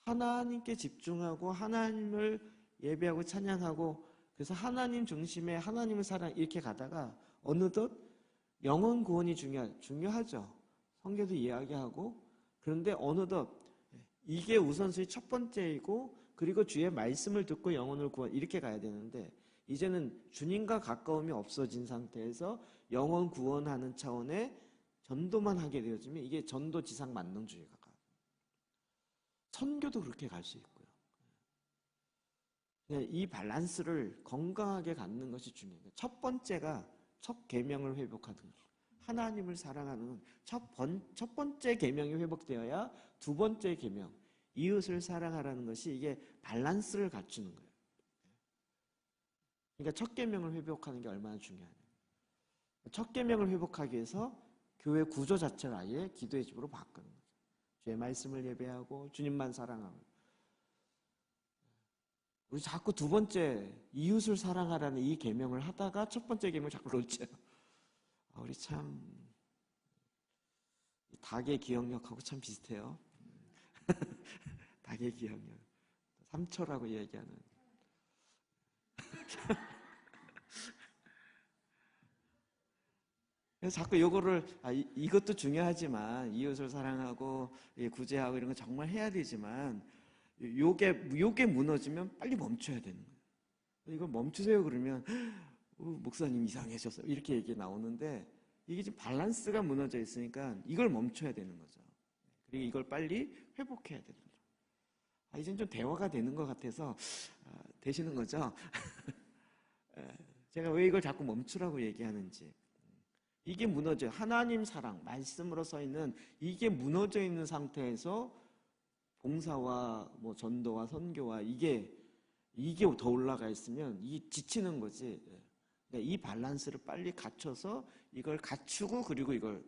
S1: 하나님께 집중하고 하나님을 예배하고 찬양하고 그래서 하나님 중심의 하나님을 사랑 이렇게 가다가 어느덧 영혼 구원이 중요하죠. 성경도 이야기하고 그런데 어느덧 이게 우선순위 첫 번째이고 그리고 주의 말씀을 듣고 영혼을 구원 이렇게 가야 되는데 이제는 주님과 가까움이 없어진 상태에서 영혼 구원하는 차원의 전도만 하게 되어지면 이게 전도 지상 만능주의가 가요. 선교도 그렇게 갈 수 있고요. 이 밸런스를 건강하게 갖는 것이 중요해요. 첫 번째가 첫 계명을 회복하는 거예요. 하나님을 사랑하는 첫 번째 계명이 회복되어야 두 번째 계명 이웃을 사랑하라는 것이 이게 밸런스를 갖추는 거예요. 그러니까 첫 계명을 회복하는 게 얼마나 중요하냐. 첫 계명을 회복하기 위해서 교회 구조 자체를 아예 기도의 집으로 바꾸는 거죠. 주의 말씀을 예배하고 주님만 사랑하고 우리 자꾸 두 번째 이웃을 사랑하라는 이 계명을 하다가 첫 번째 계명을 자꾸 놓쳐요. 우리 참 닭의 기억력하고 참 비슷해요. 닭의 기억력. 3초라고 얘기하는. 그래서 자꾸 요거를 이것도 중요하지만 이웃을 사랑하고 구제하고 이런 거 정말 해야 되지만 요게 무너지면 빨리 멈춰야 되는 거예요. 이걸 멈추세요 그러면 목사님 이상해졌어요 이렇게 얘기 나오는데 이게 지금 밸런스가 무너져 있으니까 이걸 멈춰야 되는 거죠. 그리고 이걸 빨리 회복해야 되는 거죠. 이젠 좀 대화가 되는 것 같아서 되시는 거죠? 제가 왜 이걸 자꾸 멈추라고 얘기하는지. 이게 무너져요. 하나님 사랑, 말씀으로 서 있는 이게 무너져 있는 상태에서 봉사와 뭐 전도와 선교와 이게 더 올라가 있으면 이게 지치는 거지. 그러니까 이 밸런스를 빨리 갖춰서 이걸 갖추고 그리고 이걸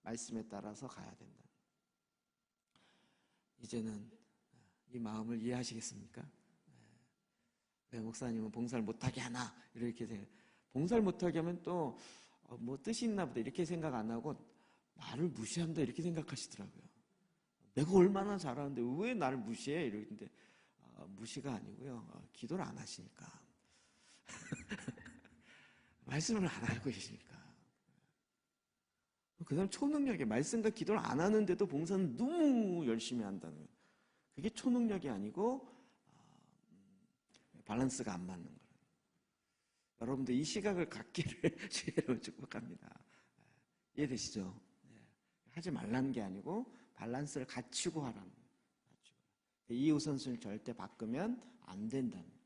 S1: 말씀에 따라서 가야 된다. 이제는 이 마음을 이해하시겠습니까? 왜 목사님은 봉사를 못하게 하나 이렇게 생각. 봉사를 못하게 하면 또 뭐 뜻이 있나 보다 이렇게 생각 안 하고 나를 무시한다 이렇게 생각하시더라고요. 내가 얼마나 잘하는데 왜 나를 무시해? 이러는데 무시가 아니고요. 기도를 안 하시니까. 말씀을 안 알고 계시니까. 그 다음 초능력에 말씀과 기도를 안 하는데도 봉사는 너무 열심히 한다는 거예요. 그게 초능력이 아니고 밸런스가 안 맞는 거예요. 여러분들 이 시각을 갖기를 주의로 축복합니다. 이해되시죠? 하지 말라는 게 아니고 밸런스를 갖추고 하라는 거예요. 이 우선순위를 절대 바꾸면 안 된다는 거예요.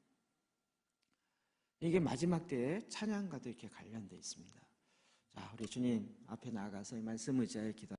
S1: 이게 마지막 때에 찬양과도 이렇게 관련되어 있습니다. 자, 우리 주님 앞에 나아가서 이 말씀 의지하여 기도